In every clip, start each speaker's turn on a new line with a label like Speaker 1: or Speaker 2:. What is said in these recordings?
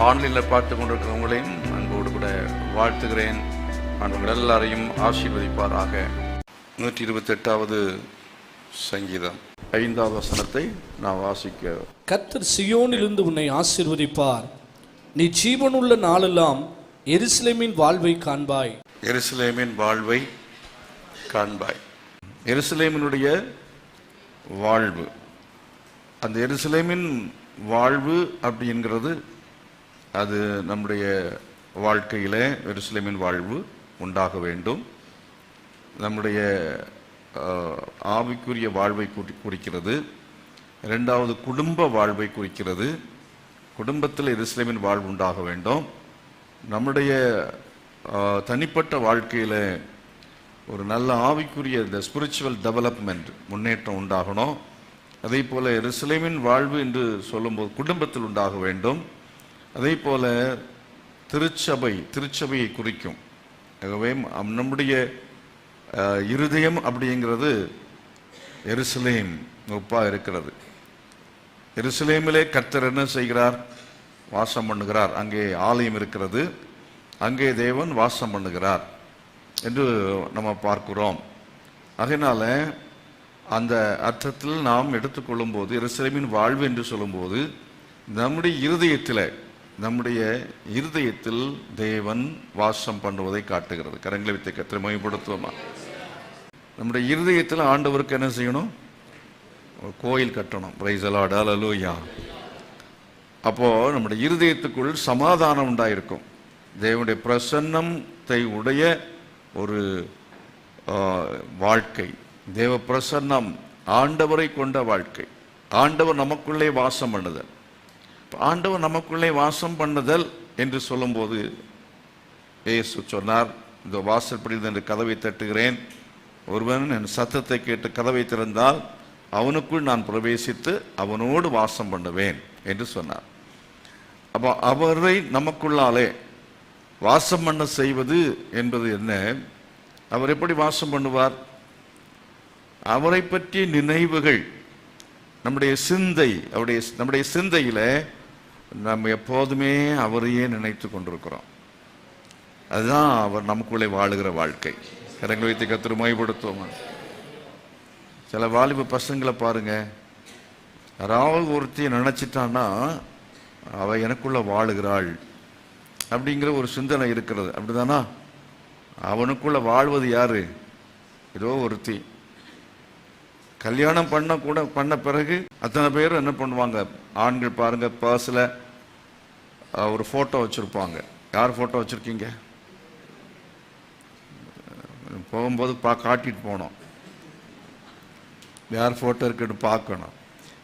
Speaker 1: ஆன்லைனில் பார்த்து கொண்டிருக்கிறவங்களையும் அன்போடு கூட வாழ்த்துகிறேன். ஆண்டவர் எல்லாரையும் ஆசீர்வதிப்பாராக. 128வது சங்கீதம் 5வது வசனத்தை நான் வாசிக்க.
Speaker 2: கர்த்தர் சீயோனிலிருந்து உன்னை ஆசீர்வதிப்பார். நீ ஜீவனுள்ள நாளெல்லாம் எருசலேமின் வாழ்வை காண்பாய்.
Speaker 1: எருசலேமின் வாழ்வை காண்பாய். எருசலேமினுடைய வாழ்வு, அந்த எருசலேமின் வாழ்வு அப்படிங்கிறது அது நம்முடைய வாழ்க்கையில் எருசலேமின் வாழ்வு உண்டாக வேண்டும். நம்முடைய ஆவிக்குரிய வாழ்வை குறிக்கிறது. இரண்டாவது குடும்ப வாழ்வை குறிக்கிறது. குடும்பத்தில் எருசலேமின் வாழ்வு உண்டாக வேண்டும். நம்முடைய தனிப்பட்ட வாழ்க்கையில் ஒரு நல்ல ஆவிக்குரிய இந்த ஸ்பிரிச்சுவல் டெவலப்மெண்ட் முன்னேற்றம் உண்டாகணும். அதே போல் எருசலேமின் வாழ்வு என்று சொல்லும்போது குடும்பத்தில் உண்டாக வேண்டும். அதே போல் திருச்சபையை குறிக்கும். ஆகவே நம்முடைய இருதயம் அப்படிங்கிறது எருசலேம் ஒப்பாக இருக்கிறது. எருசலேமிலே கர்த்தர் என்ன செய்கிறார்? வாசம் பண்ணுகிறார். அங்கே ஆலயம் இருக்கிறது, அங்கே தேவன் வாசம் பண்ணுகிறார் என்று நம்ம பார்க்கிறோம். அதனால அந்த அர்த்தத்தில் நாம் எடுத்துக்கொள்ளும் போது எருசலேமின் வாழ்வு என்று சொல்லும்போது நம்முடைய இருதயத்தில் தேவன் வாசம் பண்ணுவதை காட்டுகிறது. கரங்களை வைத்து கர்த்தரை மகிமைப்படுத்துவோமா? நம்முடைய இருதயத்தில் ஆண்டவருக்கு என்ன செய்யணும்? கோயில் கட்டணும். பிரைஸ் தி லார்ட், ஹல்லேலூயா. அப்போ நம்முடைய இருதயத்துக்குள் சமாதானம் உண்டாயிருக்கும். தேவனுடைய பிரசன்னத்தை உடைய ஒரு வாழ்க்கை, தேவ பிரசன்னம், ஆண்டவரை கொண்ட வாழ்க்கை, ஆண்டவர் நமக்குள்ளே வாசம் பண்ணுதல். ஆண்டவர் நமக்குள்ளே வாசம் பண்ணுதல் என்று சொல்லும்போது இயேசு சொன்னார், இந்த வாசற்படியில் என்று கதவை தட்டுகிறேன், ஒருவன் என் சத்தத்தை கேட்டு கதவை திறந்தால் அவனுக்குள் நான் பிரவேசித்து அவனோடு வாசம் பண்ணுவேன் என்று சொன்னார். அப்போ அவரை நமக்குள்ளாலே வாசம் பண்ண செய்வது என்பது என்ன? அவர் எப்படி வாசம் பண்ணுவார்? அவரை பற்றிய நினைவுகள், நம்முடைய சிந்தையில நம்ம எப்போதுமே அவரையே நினைத்து கொண்டிருக்கிறோம். அதுதான் அவர் நமக்குள்ளே வாழுகிற வாழ்க்கை. கரங்களை வைத்து கர்த்தரை மகிமைப்படுத்துவோமா? சில வாலிப பசங்களை பாருங்க, யாராவது ஒருத்தையை நினைச்சிட்டான்னா அவ எனக்குள்ள வாழுகிறாள் அப்படிங்கிற ஒரு சிந்தனை இருக்கிறது. அப்படிதானா? அவனுக்குள்ள வாழ்வது யாரு? ஏதோ ஒருத்தி. கல்யாணம் பண்ண பிறகு அத்தனை பேரும் என்ன பண்ணுவாங்க? ஆண்கள் பாருங்க, பர்ஸில் ஒரு ஃபோட்டோ வச்சுருப்பாங்க. யார் ஃபோட்டோ வச்சுருக்கீங்க? போகும்போது காட்டிட்டு போனோம், யார் ஃபோட்டோ இருக்குன்னு பார்க்கணும்.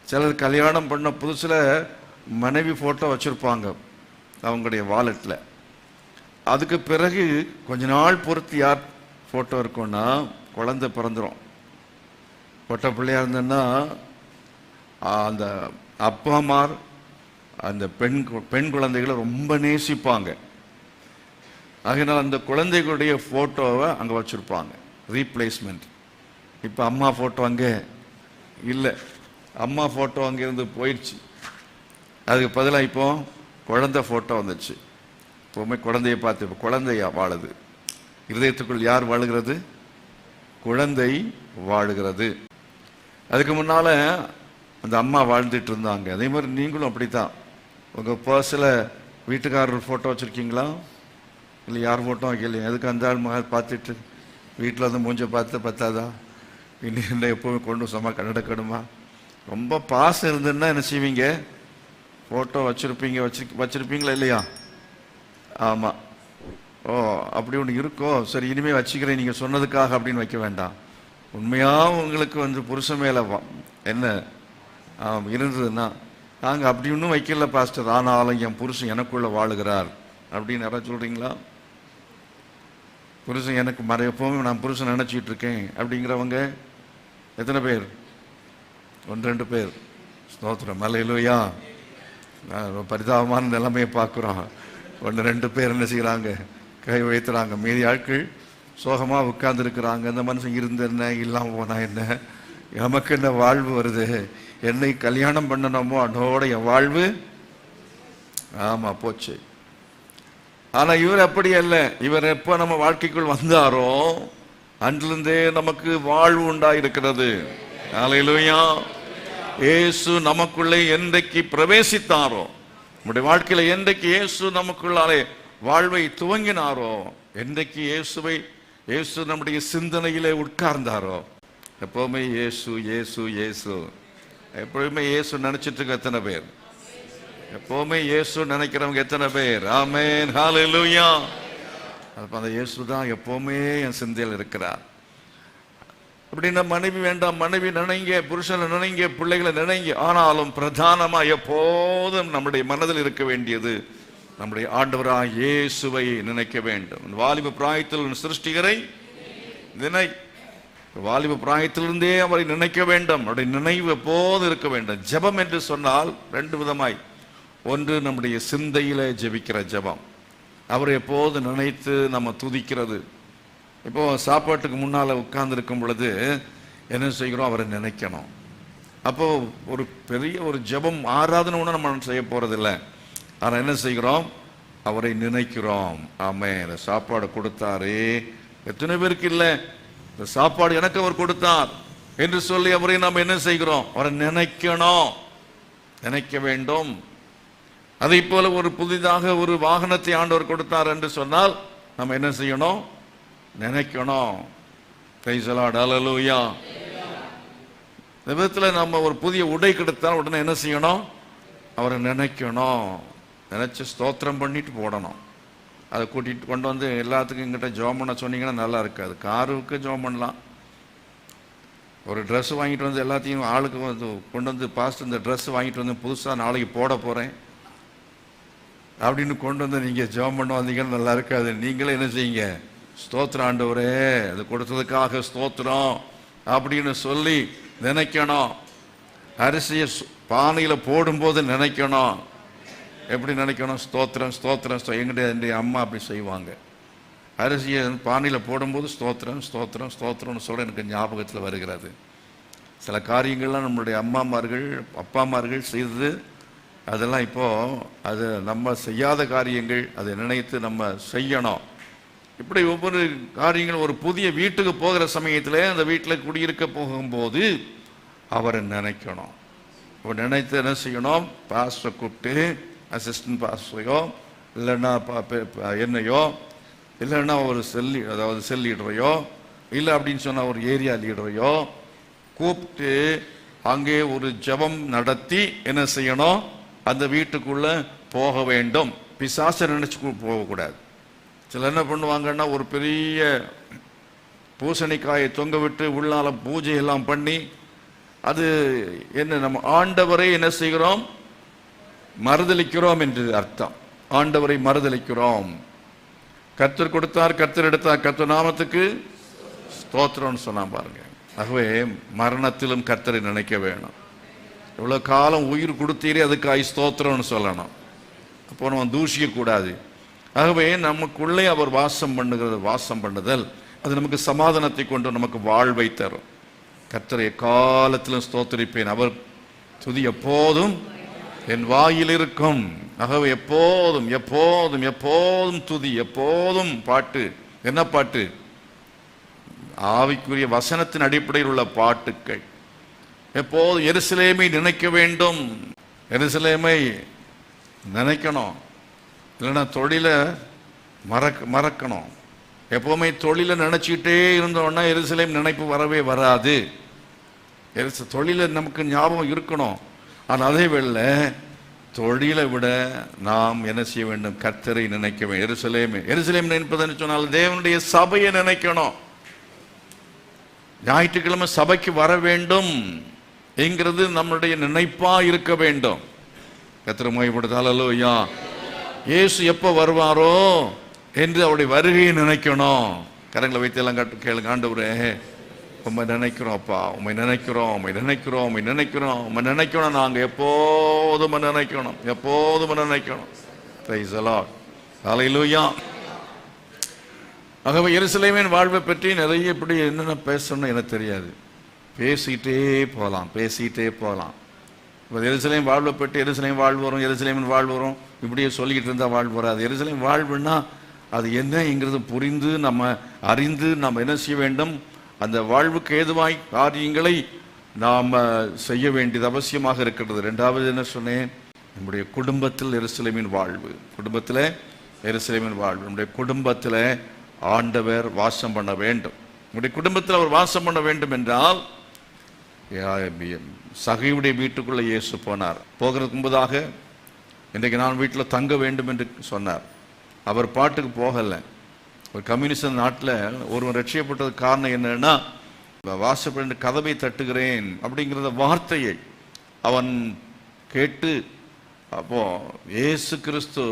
Speaker 1: சிலர் கல்யாணம் பண்ண புதுசில் மனைவி ஃபோட்டோ வச்சுருப்பாங்க அவங்களுடைய வாலெட்டில். அதுக்கு பிறகு கொஞ்ச நாள் பொறுத்து யார் ஃபோட்டோ இருக்குன்னா குழந்தை பிறந்துடும். பொட்டை பிள்ளையாக இருந்ததுன்னா அந்த அப்பா அம்மார் அந்த பெண் குழந்தைகளை ரொம்ப நேசிப்பாங்க. அதனால் அந்த குழந்தைகளுடைய ஃபோட்டோவை அங்கே வச்சுருப்பாங்க, ரீப்ளேஸ்மெண்ட். இப்போ அம்மா ஃபோட்டோ அங்கே இல்லை, அம்மா ஃபோட்டோ அங்கேருந்து போயிடுச்சு. அதுக்கு பதிலாக இப்போ குழந்தை ஃபோட்டோ வந்துச்சு. இப்போவுமே குழந்தைய பார்த்து, இப்போ குழந்தையா வாழுது. இருதயத்துக்குள் யார் வாழுகிறது? குழந்தை வாழுகிறது. அதுக்கு முன்னால் அந்த அம்மா வாழ்ந்துட்டு இருந்தாங்க. அதே மாதிரி நீங்களும் அப்படித்தான். உங்கள் பர்ஸில் வீட்டுக்காரர் ஃபோட்டோ வச்சுருக்கீங்களா? இல்லை யார் ஃபோட்டோ வைக்கலையா? எதுக்கு அந்த ஆள் பார்த்துட்டு வீட்டில் வந்து மூஞ்ச பார்த்து பத்தாதா? இன்னும் என்ன எப்போவுமே கொண்டு சும்மா நடக்கணுமா? ரொம்ப பாசம் இருந்ததுன்னா என்ன செய்வீங்க? ஃபோட்டோ வச்சுருப்பீங்களா இல்லையா? ஆமாம். ஓ, அப்படி ஒன்று இருக்கோ, சரி இனிமேல் வச்சுக்கிறேன் நீங்கள் சொன்னதுக்காக அப்படின்னு வைக்க வேண்டாம். உண்மையாக உங்களுக்கு வந்து புருஷன் மேலே என்ன இருந்ததுன்னா, நாங்கள் அப்படி ஒன்றும் வைக்கல பாஸ்டர், ஆனாலும் என் புருஷன் எனக்குள்ளே வாழுகிறார் அப்படின்னு யாராவது சொல்கிறீங்களா? புருஷன் எனக்கு எப்போவுமே நான் புருஷன் நினச்சிக்கிட்டு இருக்கேன் அப்படிங்கிறவங்க எத்தனை பேர்? 1-2 பேர். ஸ்தோத்திரம், அல்லேலூயா. பரிதாபமான நிலைமையை பார்க்குறோம். 1-2 பேர் என்ன செய்கிறாங்க? கை வைத்துறாங்க. மீதி ஆட்கள் சோகமாக உட்கார்ந்துருக்கிறாங்க. இந்த மனுஷன் இருந்த என்ன, இல்லாமல் போனால் என்ன, நமக்கு என்ன வாழ்வு வருது? என்னை கல்யாணம் பண்ணணுமோ அதோட என் வாழ்வு ஆமா, போச்சு. ஆனா இவர் அப்படி அல்ல. இவர் எப்ப நம்ம வாழ்க்கைக்குள் வந்தாரோ அன்றிலிருந்தே நமக்கு வாழ்வு உண்டாயிருக்கிறது. ஹல்லேலூயா. இயேசு நமக்குள்ளே என்றைக்கு பிரவேசித்தாரோ, நம்முடைய வாழ்க்கையில என்றைக்கு இயேசு நமக்குள்ளாலே வாழ்வை துவங்கினாரோ, என்றைக்கு இயேசு நம்முடைய சிந்தனையிலே உட்கார்ந்தாரோ, எப்பவுமே இயேசு இயேசு இயேசு, எப்பவுமே இயேசு நினைச்சிட்டு இருக்க எத்தனை பேர்? எப்பவுமே இயேசு நினைக்கிறவங்க எத்தனை பேர்? ஆமென், ஹல்லேலூயா. அப்ப அந்த இயேசு தான் எப்பவுமே என் சிந்தையில் இருக்கிறார். அப்படின்னா மனைவி வேண்டாம், மனைவி நினைங்க, புருஷனை நினைங்க, பிள்ளைகளை நினைங்க. ஆனாலும் பிரதானமா எப்போதும் நம்முடைய மனதில் இருக்க வேண்டியது நம்முடைய ஆண்டவராய் இயேசுவை நினைக்க வேண்டும். வாலிப பிராயத்தில் சிருஷ்டிகரை நினை. வாலிப பிராயத்திலிருந்தே அவரை நினைக்க வேண்டும். அவருடைய நினைவு எப்போது இருக்க வேண்டும். ஜெபம் என்று சொன்னால் ரெண்டு விதமாய். ஒன்று நம்முடைய சிந்தையில ஜெபிக்கிற ஜெபம், அவரை எப்போது நினைத்து நம்ம துதிக்கிறது. இப்போ சாப்பாட்டுக்கு முன்னால உட்கார்ந்து இருக்கும் பொழுது என்ன செய்கிறோம்? அவரை நினைக்கணும். அப்போ ஒரு பெரிய ஒரு ஜெபம் ஆராதனை ஒன்று நம்ம செய்ய போறதில்லை. ஆனா என்ன செய்கிறோம்? அவரை நினைக்கிறோம். ஆமே, இந்த சாப்பாடு கொடுத்தாரே, எத்தனை பேருக்கு இல்லை இந்த சாப்பாடு எனக்கு அவர் கொடுத்தார் என்று சொல்லி அவரை நாம் என்ன செய்கிறோம்? அவரை நினைக்கணும், நினைக்க வேண்டும். அதை போல ஒரு புதிதாக ஒரு வாகனத்தை ஆண்டவர் கொடுத்தார் என்று சொன்னால் நம்ம என்ன செய்யணும்? நினைக்கணும். பிரைஸ் தி லார்ட், ஹல்லேலூயா. இந்த விதத்தில் நம்ம ஒரு புதிய உடை கொடுத்தால் உடனே என்ன செய்யணும்? அவரை நினைக்கணும். நினைச்சு ஸ்தோத்திரம் பண்ணிட்டு போடணும். அதை கூட்டிட்டு கொண்டு வந்து எல்லாத்துக்கும் எங்கிட்ட ஜெபம் பண்ண சொன்னீங்கன்னா நல்லா இருக்காது. காருக்கு ஜெபம் பண்ணலாம். ஒரு ட்ரெஸ் வாங்கிட்டு வந்து எல்லாத்தையும் ஆளுக்கு வந்து கொண்டு வந்து, பாஸ்ட் இந்த ட்ரெஸ் வாங்கிட்டு வந்து புதுசாக நாளைக்கு போட போகிறேன் அப்படின்னு கொண்டு வந்து நீங்கள் ஜெபம் பண்ண வந்தீங்கன்னா நல்லா இருக்காது. நீங்களே என்ன செய்யுங்க? ஸ்தோத்திரம் ஆண்டவரே, அது கொடுத்ததுக்காக ஸ்தோத்திரம் அப்படின்னு சொல்லி நினைக்கணும். அரிசியை பானையில் போடும்போது நினைக்கணும். எப்படி நினைக்கணும்? ஸ்தோத்திரம் ஸ்தோத்திரம். என்னுடைய அம்மா அப்படி செய்வாங்க. அரிசியை பானையில் போடும்போது ஸ்தோத்திரம் ஸ்தோத்திரம் ஸ்தோத்திரம்னு சொல்ல எனக்கு ஞாபகத்தில் வருகிறது. சில காரியங்கள்லாம் நம்மளுடைய அம்மாமார்கள் அப்பாமார்கள் செய்தது, அதெல்லாம் இப்போ அது நம்ம செய்யாத காரியங்கள். அதை நினைத்து நம்ம செய்யணும். இப்படி ஒவ்வொரு காரியங்களும். ஒரு புதிய வீட்டுக்கு போகிற சமயத்தில் அந்த வீட்டில் குடியிருக்க போகும்போது அவரை நினைக்கணும். அவர் நினைத்து என்ன செய்யணும்? பாஸ்டரை கூப்பிட்டு, அசிஸ்டன்ட் பாஸ்டரையோ இல்லைன்னா என்னையோ இல்லைன்னா ஒரு செல் லீடரையோ இல்லை அப்படின்னு சொன்னால் ஒரு ஏரியா லீடரையோ கூப்பிட்டு அங்கே ஒரு ஜெபம் நடத்தி என்ன செய்யணும்? அந்த வீட்டுக்குள்ள போக வேண்டும். பிசாசை நினைச்சு போகக்கூடாது. சில என்ன பண்ணுவாங்கன்னா, ஒரு பெரிய பூசணிக்காயை தொங்க விட்டு உள்ளால பூஜை எல்லாம் பண்ணி, அது என்ன, நம்ம ஆண்டவரை என்ன செய்கிறோம்? மறுதலிக்கிறோம் என்று அர்த்தம். ஆண்டவரை மறுதலிக்கிறோம். கர்த்தர் கொடுத்தார், கர்த்தர் எடுத்தார், கர்த்தர் நாமத்துக்கு ஸ்தோத்திரம்னு சொன்னா பாருங்க. ஆகவே மரணத்திலும் கர்த்தரை நினைக்க வேணும். இவ்வளவு காலம் உயிர் கொடுத்தீரே, அதுக்காக ஸ்தோத்திரம்னு சொல்லணும். அப்போ நம்ம தூஷிக்க கூடாது. ஆகவே நமக்குள்ளே அவர் வாசம் பண்ணுதல் அது நமக்கு சமாதானத்தை கொண்டு நமக்கு வாழ்வை தரும். கர்த்தரை எக்காலத்திலும் ஸ்தோத்திரிப்பேன், அவர் துதி எப்போதும் என் வாயில் இருக்கும். ஆகவே எப்போதும் எப்போதும் எப்போதும் துதி, எப்போதும் பாட்டு. என்ன பாட்டு? ஆவிக்குரிய வசனத்தின் அடிப்படையில் உள்ள பாட்டுக்கள். எப்போதும் எருசலேமை நினைக்க வேண்டும். எருசலேமை நினைக்கணும். இல்லைன்னா தொழிலை மறக்கணும். எப்பவுமே தொழிலை நினைச்சிட்டே இருந்தோம்னா எருசலேம் நினைப்பு வரவே வராது. தொழிலை நமக்கு ஞாபகம் இருக்கணும். ஆனால் அதே வேளை தொழிலை விட நாம் என்ன செய்ய வேண்டும்? கர்த்தரை நினைக்க வேண்டும். எருசலேம் நினைப்பதுன்னு சொன்னால் தேவனுடைய சபையை நினைக்கணும். ஞாயிற்றுக்கிழமை சபைக்கு வர வேண்டும் என்கிறது நம்முடைய நினைப்பா இருக்க வேண்டும். கர்த்தரை மகிமைப்படுத்த ஹல்லேலூயா. இயேசு எப்போ வருவாரோ என்று அவருடைய வருகையை நினைக்கணும். கரங்களை வைத்து எல்லாம் கேளுங்க. ஆண்டவரே, உம்மை நினைக்கிறோம் அப்பா, உம்மை நினைக்கிறோம், உம்மை நினைக்கிறோம், உம்மை நினைக்கிறோம், உம்மை நினைக்கணும். நாங்கள் எப்போதும் நினைக்கணும், எப்போதும் நினைக்கணும். பிரைஸ் தி லார்ட், ஹல்லேலூயா. ஆகவே எருசலேமின் வாழ்வை பற்றி நிறைய இப்படி என்னென்ன பேசணும்னு எனக்கு தெரியாது. பேசிட்டே போகலாம். இப்போ எருசலேம் வாழ்வை பெற்று எருசலேம் வாழ்வு வரும், எருசலேமின் வாழ்வு வரும், இப்படியே சொல்லிக்கிட்டு இருந்தால் வாழ்வு வராது. எருசலேம் வாழ்வுன்னா அது என்னங்கிறது புரிந்து நம்ம அறிந்து நம்ம என்ன செய்ய வேண்டும்? அந்த வாழ்வுக்கு ஏதுவாய் காரியங்களை நாம் செய்ய வேண்டியது அவசியமாக இருக்கிறது. ரெண்டாவது என்ன சொன்னேன்? நம்முடைய குடும்பத்தில் எருசலேமின் வாழ்வு, குடும்பத்தில் எருசலேமின் வாழ்வு. நம்முடைய குடும்பத்தில் ஆண்டவர் வாசம் பண்ண வேண்டும். நம்முடைய குடும்பத்தில் அவர் வாசம் பண்ண வேண்டும் என்றால் சகையுடைய வீட்டுக்குள்ள இயேசு போனார். போகிறதுக்கு முன்பதாக இன்றைக்கு நான் வீட்டில் தங்க வேண்டும் என்று சொன்னார். அவர் பாட்டுக்கு போகலை. ஒரு கம்யூனிஸ்ட் நாட்டில் ஒருவன் ரட்சிக்கப்பட்டதுக்கு காரணம் என்னன்னா, வாசப்பட கதவை தட்டுகிறேன் அப்படிங்கிறத வார்த்தையை அவன் கேட்டு, அப்போ இயேசு கிறிஸ்து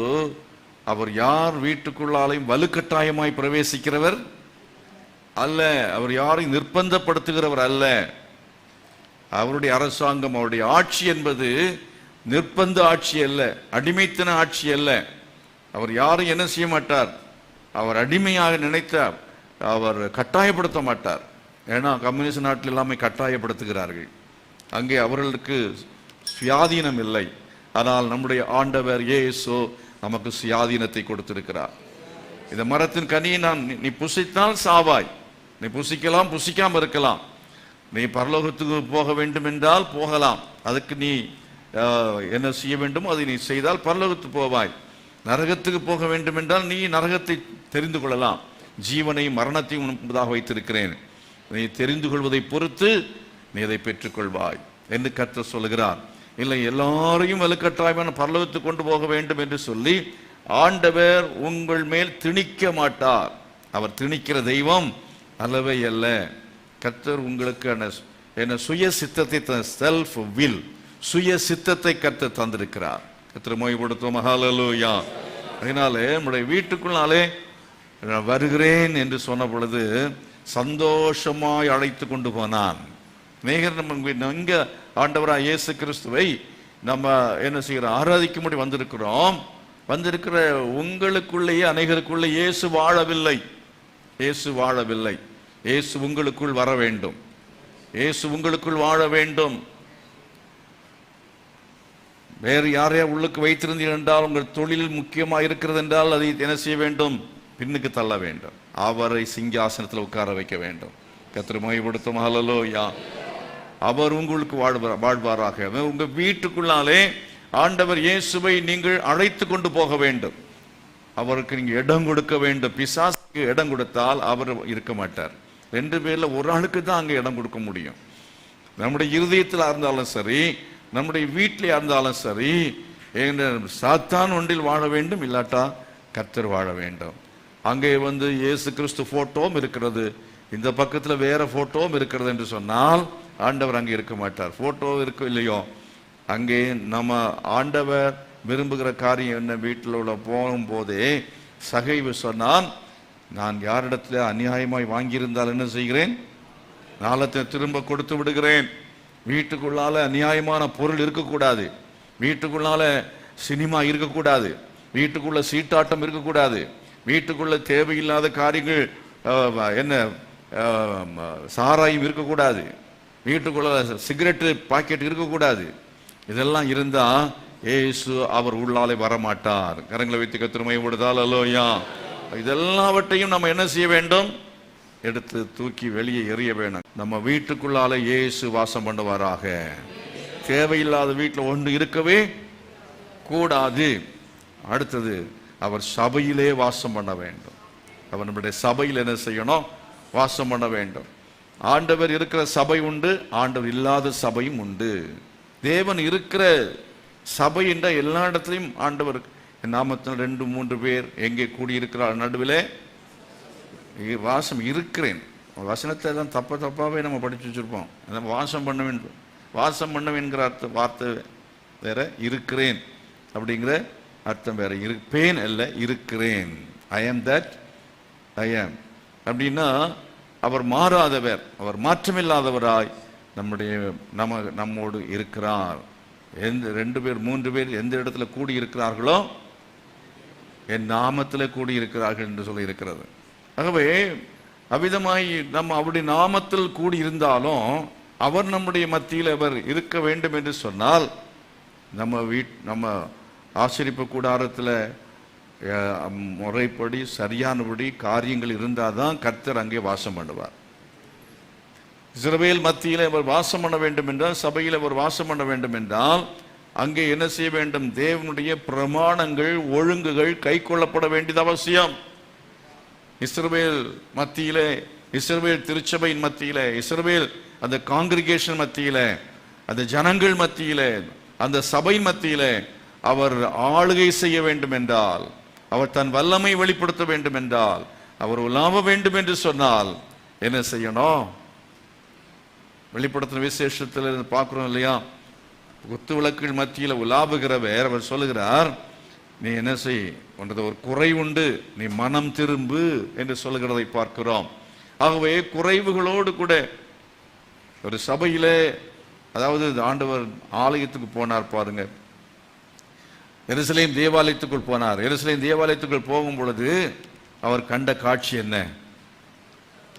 Speaker 1: அவர் யார் வீட்டுக்குள்ளாலையும் வலுக்கட்டாயமாய் பிரவேசிக்கிறவர் அல்ல, அவர் யாரையும் நிர்பந்தப்படுத்துகிறவர் அல்ல. அவருடைய அரசாங்கம், அவருடைய ஆட்சி என்பது நிர்பந்த ஆட்சி அல்ல, அடிமைத்தன ஆட்சி அல்ல. அவர் யாரும் என்ன செய்ய மாட்டார், அவர் அடிமையாக நினைத்தார் அவர் கட்டாயப்படுத்த மாட்டார். ஏன்னா கம்யூனிஸ்ட் நாட்டில் எல்லாமே கட்டாயப்படுத்துகிறார்கள். அங்கே அவர்களுக்கு சுயாதீனம் இல்லை. ஆனால் நம்முடைய ஆண்டவர் இயேசு நமக்கு சுயாதீனத்தை கொடுத்திருக்கிறார். இந்த மரத்தின் கனியை நீ புசித்தால் சாவாய், நீ புசிக்கலாம் புசிக்காம இருக்கலாம். நீ பரலோகத்துக்கு போக வேண்டும் என்றால் போகலாம், அதுக்கு நீ என்ன செய்ய வேண்டுமோ அதை நீ செய்தால் பரலோகத்துக்கு போவாய். நரகத்துக்கு போக வேண்டும் என்றால் நீ நரகத்தை தெரிந்து கொள்ளலாம். ஜீவனையும் மரணத்தையும் முன்பதாக வைத்திருக்கிறேன், நீ தெரிந்து கொள்வதை பொறுத்து நீ அதை பெற்றுக்கொள்வாய் என்று கர்த்தர் சொல்கிறார். இல்லை எல்லாரையும் வலுக்கட்டாயமான பரலோகத்துக்கு கொண்டு போக வேண்டும் என்று சொல்லி ஆண்டவர் உங்கள் மேல் திணிக்க மாட்டார். அவர் திணிக்கிற தெய்வம் அல்லவே அல்ல. கர்த்தர் உங்களுக்கு என்ன சுய சித்தத்தை, செல்ஃப் வில், சுய சித்தத்தை கர்த்தர் தந்திருக்கிறார். கர்த்தர் மகிமைப்படுத்துவோம். ஹல்லேலூயா. அதனாலே நம்முடைய வீட்டுக்குள்ளாலே வருகிறேன் என்று சொன்ன பொழுது சந்தோஷமாய் அழைத்து கொண்டு போனான். நம்ம இங்க ஆண்டவராக இயேசு கிறிஸ்துவை நம்ம என்ன செய்கிறோம்? ஆராதிக்கும்படி வந்திருக்கிறோம். வந்திருக்கிற உங்களுக்குள்ளேயே அநேகருக்குள்ளே இயேசு வாழவில்லை. இயேசு வாழவில்லை. இயேசு உங்களுக்குள் வர வேண்டும். இயேசு உங்களுக்குள் வாழ வேண்டும். வேறு யாரையா உள்ளுக்கு வைத்திருந்தீர்கள் என்றால், உங்கள் தொழில் முக்கியமாக இருக்கிறது என்றால் அதை என்ன செய்ய வேண்டும்? பின்னுக்கு தள்ள வேண்டும். அவரை சிங்காசனத்தில் உட்கார வைக்க வேண்டும். கர்த்தர் மகிமைப்படுத்தும். ஹல்லேலூயா. அவர் உங்களுக்கு வாழ்வாராக. உங்க வீட்டுக்குள்ளாலே ஆண்டவர் இயேசுவை நீங்கள் அழைத்து கொண்டு போக வேண்டும். அவருக்கு நீங்க இடம் கொடுக்க வேண்டும். பிசாசுக்கு இடம் கொடுத்தால் அவர் இருக்க மாட்டார். 2 பேர்ல ஒரு ஆளுக்கு தான் அங்கே இடம் கொடுக்க முடியும். நம்முடைய இருதயத்தில் இருந்தாலும் சரி, நம்முடைய வீட்டில் இருந்தாலும் சரி, சாத்தான் ஒன்றில் வாழ வேண்டும், இல்லாட்டா கர்த்தர் வாழ வேண்டும். அங்கே இயேசு கிறிஸ்து போட்டோவும் இருக்கிறது, இந்த பக்கத்தில் வேற போட்டோவும் இருக்கிறது என்று சொன்னால் ஆண்டவர் அங்கே இருக்க மாட்டார். போட்டோ இருக்க இல்லையோ, அங்கே நம்ம ஆண்டவர் விரும்புகிற காரியம் என்ன? வீட்டில் உள்ள போகும்போதே சகைவு சொன்னான், நான் யாரிடத்துல அநியாயமாய் வாங்கியிருந்தால் என்ன செய்கிறேன்? நாளத்தை திரும்ப கொடுத்து விடுகிறேன். வீட்டுக்குள்ளால அநியாயமான பொருள் இருக்கக்கூடாது, வீட்டுக்குள்ளால சினிமா இருக்கக்கூடாது, வீட்டுக்குள்ள சீட்டாட்டம் இருக்கக்கூடாது, வீட்டுக்குள்ள தேவையில்லாத காரியங்கள் என்ன சாராயம் இருக்கக்கூடாது, வீட்டுக்குள்ள சிகரெட்டு பாக்கெட் இருக்கக்கூடாது. இதெல்லாம் இருந்தா இயேசு அவர் உள்ளாலே வரமாட்டார். கரங்களை வைத்து கர்த்தர் மகிமைப்படுத்தால் அல்லேலூயா. இதெல்லாவற்றையும் நம்ம என்ன செய்ய வேண்டும்? எடுத்து தூக்கி வெளியே எறிய வேணும். நம்ம வீட்டுக்குள்ளால இயேசு வாசம் பண்ணுவாராக. தேவையில்லாத வீட்டில் ஒன்று இருக்கவே கூடாது. அடுத்தது, அவர் சபையிலே வாசம் பண்ண வேண்டும். அவர் நம்முடைய சபையில் என்ன செய்யணும்? வாசம் பண்ண வேண்டும். ஆண்டவர் இருக்கிற சபை உண்டு, ஆண்டவர் இல்லாத சபையும் உண்டு. தேவன் இருக்கிற சபை என்ற எல்லா இடத்துலையும் ஆண்டவர் நாமத்தில் 2-3 பேர் எங்கே கூடியிருக்கிறார் நடுவில் வாசம் இருக்கிறேன். வசனத்தை எல்லாம் தப்பாகவே நம்ம படிச்சு வச்சிருப்போம். வாசம் பண்ண வேண்டும், வாசம் பண்ண வேண்டுங்கிற வார்த்தை வேற, இருக்கிறேன் அப்படிங்கிற அர்த்தம் வேற. இருப்பேன் அல்ல, இருக்கிறேன். ஐ ஆம் தட் ஐ ஆம் அப்படின்னா அவர் மாறாதவர், அவர் மாற்றமில்லாதவராய் நம்மோடு இருக்கிறார். 2 பேர் 3 பேர் எந்த இடத்துல கூடி இருக்கிறார்களோ என் நாமத்தில் கூடி இருக்கிறார்கள் என்று சொல்லி இருக்கிறது. ஆகவே அவ்விதமாய் நம்ம அவருடைய நாமத்தில் கூடி இருந்தாலும் அவர் நம்முடைய மத்தியில் அவர் இருக்க வேண்டும் என்று சொன்னால் நம்ம ஆசரிப்பு கூடாரத்தில் முறைப்படி சரியானபடி காரியங்கள் இருந்தால் தான் கர்த்தர் அங்கே வாசம் பண்ணுவார். இஸ்ரவேல் மத்தியில் அவர் வாசம் பண்ண வேண்டும் என்றால், சபையில் அவர் வாசம் பண்ண வேண்டும் என்றால் அங்கே என்ன செய்ய வேண்டும்? தேவனுடைய பிரமாணங்கள், ஒழுங்குகள் கை கொள்ளப்பட வேண்டியது அவசியம். இஸ்ரவேல் மத்தியிலே, இஸ்ரவேல் திருச்சபையின் மத்தியிலே, இஸ்ரவேல் அந்த காங்கிரிகேஷன் மத்தியிலே, அந்த ஜனங்கள் மத்தியிலே, அந்த சபை மத்தியிலே அவர் ஆளுகை செய்ய வேண்டும் என்றால், அவர் தன் வல்லமை வெளிப்படுத்த வேண்டும் என்றால், அவர் உலாவ வேண்டும் என்று சொன்னால் என்ன செய்யணும்? வெளிப்படுத்தின விசேஷத்தில் பார்க்கிறோம் இல்லையா? குத்து விளக்குகள் மத்தியில் உலாவுகிறவர் அவர் சொல்லுகிறார், நீ என்ன செய், உனது ஒரு குறை உண்டு, நீ மனம் திரும்பு என்று சொல்லுகிறதை பார்க்கிறோம். ஆகவே குறைவுகளோடு கூட ஒரு சபையிலே, அதாவது ஆண்டவர் ஆலயத்துக்கு போனார் பாருங்க, எருசலேம் தேவாலயத்துக்குள் போனார். எருசலேம் தேவாலயத்துக்குள் போகும் பொழுது அவர் கண்ட காட்சி என்ன?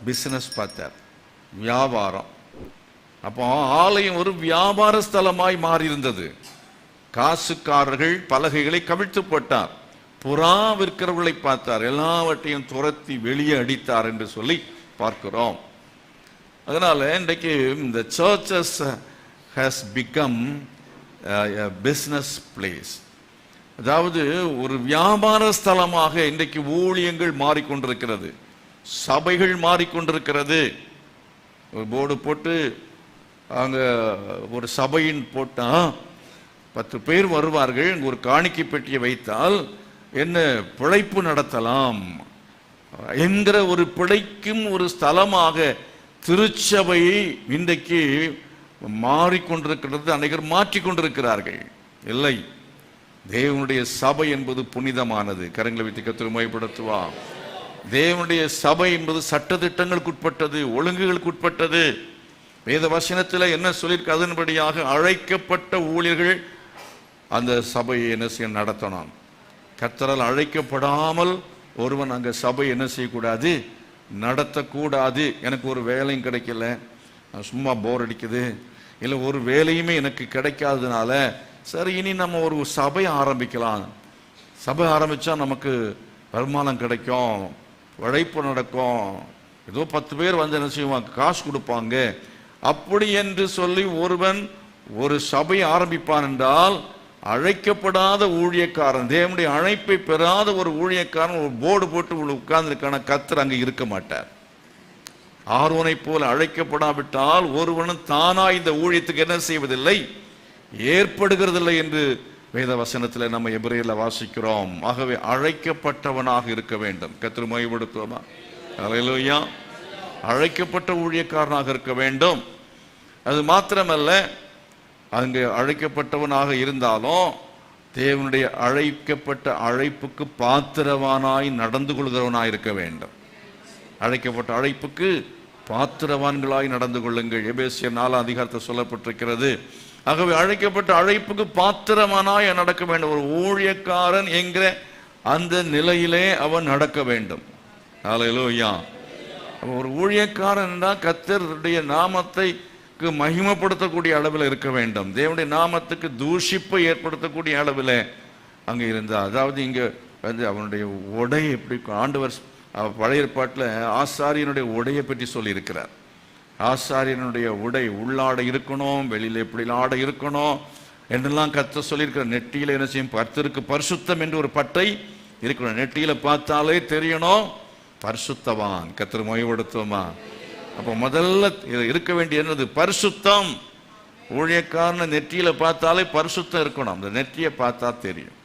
Speaker 1: பிசினஸ் பார்த்தார், வியாபாரம். அப்போ ஆலயம் ஒரு வியாபார ஸ்தலமாய் மாறி இருந்தது. காசுக்காரர்கள் பலகைகளை கவிழ்த்து போட்டார், புறா விற்கிறவர்களை பார்த்தார், எல்லாவற்றையும் துரத்தி வெளியே அடித்தார் என்று சொல்லி பார்க்கிறோம். அதனால இன்றைக்கு இந்த churches has become a business place. அதாவது ஒரு வியாபார ஸ்தலமாக இன்றைக்கு ஊழியங்கள் மாறிக்கொண்டிருக்கிறது, சபைகள் மாறிக்கொண்டிருக்கிறது. ஒரு போர்டு போட்டு அங்க ஒரு சபையின் போட்டா 10 பேர் வருவார்கள், ஒரு காணிக்கை பெட்டியை வைத்தால் என்ன பிழைப்பு நடத்தலாம் என்கிற ஒரு பிழைக்கும் ஒரு ஸ்தலமாக திருச்சபையை இன்றைக்கு மாறிக்கொண்டிருக்கிறது. அனைவர் மாற்றிக்கொண்டிருக்கிறார்கள். இல்லை, தேவனுடைய சபை என்பது புனிதமானது. கரங்களை வைத்து கர்த்தரை மகிமைப்படுத்துவோம். தேவனுடைய சபை என்பது சட்டதிட்டங்களுக்கு உட்பட்டது, ஒழுங்குகளுக்கு உட்பட்டது. வேத வசனத்தில் என்ன சொல்லியிருக்கு? அதன்படியாக அழைக்கப்பட்ட ஊழியர்கள் அந்த சபையை என்ன செய்ய நடத்தணும். கர்த்தரால் அழைக்கப்படாமல் ஒருவன் அங்கே சபை என்ன செய்யக்கூடாது? நடத்தக்கூடாது. எனக்கு ஒரு வேலையும் கிடைக்கல, சும்மா போர் அடிக்குது, இல்லை ஒரு வேலையுமே எனக்கு கிடைக்காததுனால சரி இனி நம்ம ஒரு சபை ஆரம்பிக்கலாம், சபை ஆரம்பித்தா நமக்கு வருமானம் கிடைக்கும், உழைப்பு நடக்கும், ஏதோ 10 பேர் வந்து என்ன செய்வாங்க, காசு கொடுப்பாங்க, அப்படி என்று சொல்லி ஒருவன் ஒரு சபை ஆரம்பிப்பான் என்றால், அழைக்கப்படாத ஊழியக்காரன், தேவனுடைய அழைப்பை பெறாத ஒரு ஊழியக்காரன் ஒரு போர்டு போட்டு உட்கார்ந்துருக்கான கர்த்தர் அங்கே இருக்க மாட்டார். ஆரோனை போல அழைக்கப்படாவிட்டால் ஒருவனும் தானா இந்த ஊழியத்துக்கு என்ன செய்வதில்லை, ஏற்படுகிறதில்லை என்று வேத வசனத்தில் நம்ம எபிரேயர்ல வாசிக்கிறோம். ஆகவே அழைக்கப்பட்டவனாக இருக்க வேண்டும். கர்த்தர் மகிமைப்படுத்துவோமா? அல்லேலூயா. அழைக்கப்பட்ட ஊழியக்காரனாக இருக்க வேண்டும். அது மாத்திரமல்ல, அங்கு அழைக்கப்பட்டவனாக இருந்தாலும் தேவனுடைய அழைக்கப்பட்ட அழைப்புக்கு பாத்திரவானாய் நடந்து கொள்கிறவனாய் இருக்க வேண்டும். அழைக்கப்பட்ட அழைப்புக்கு பாத்திரவான்களாய் நடந்து கொள்ளுங்கள். எபேசியர் 4 அதிகாரத்தில் சொல்லப்பட்டிருக்கிறது. ஆகவே அழைக்கப்பட்ட அழைப்புக்கு பாத்திரமானாய் நடக்க வேண்டும். ஒரு ஊழியக்காரன் என்கிற அந்த நிலையிலே அவன் நடக்க வேண்டும். அல்லேலூயா. ஒரு ஊழியக்காரன் தான் கர்த்தருடைய நாமத்தை மகிமைப்படுத்தக்கூடிய அளவில் இருக்க வேண்டும். தேவனுடைய நாமத்துக்கு தூஷிப்பை ஏற்படுத்தக்கூடிய அளவில் அங்கே இருந்தால், அதாவது இங்கே வந்து அவனுடைய உடை எப்படி, ஆண்டவர் பழைய ஏற்பாட்டில் ஆசாரியனுடைய உடையை பற்றி சொல்லியிருக்கிறார். ஆசாரியனுடைய உடை உள்ளாடை இருக்கணும், வெளியில் எப்படி ஆடை இருக்கணும் என்றெல்லாம் கர்த்தர் சொல்லியிருக்கிறார். நெட்டியில் என்ன செய்யும்? கர்த்தருக்கு பரிசுத்தம் என்று ஒரு பட்டை இருக்கணும். நெட்டியில பார்த்தாலே தெரியணும் பரிசுத்தவான். கர்த்தர் மகிமைப்படுத்துவோமா? அப்போ முதல்ல இருக்க வேண்டிய என்னது? பரிசுத்தம். ஊழியக்காரன நெற்றியில பார்த்தாலே பரிசுத்தம் இருக்கணும். அந்த நெற்றியை பார்த்தா தெரியும்.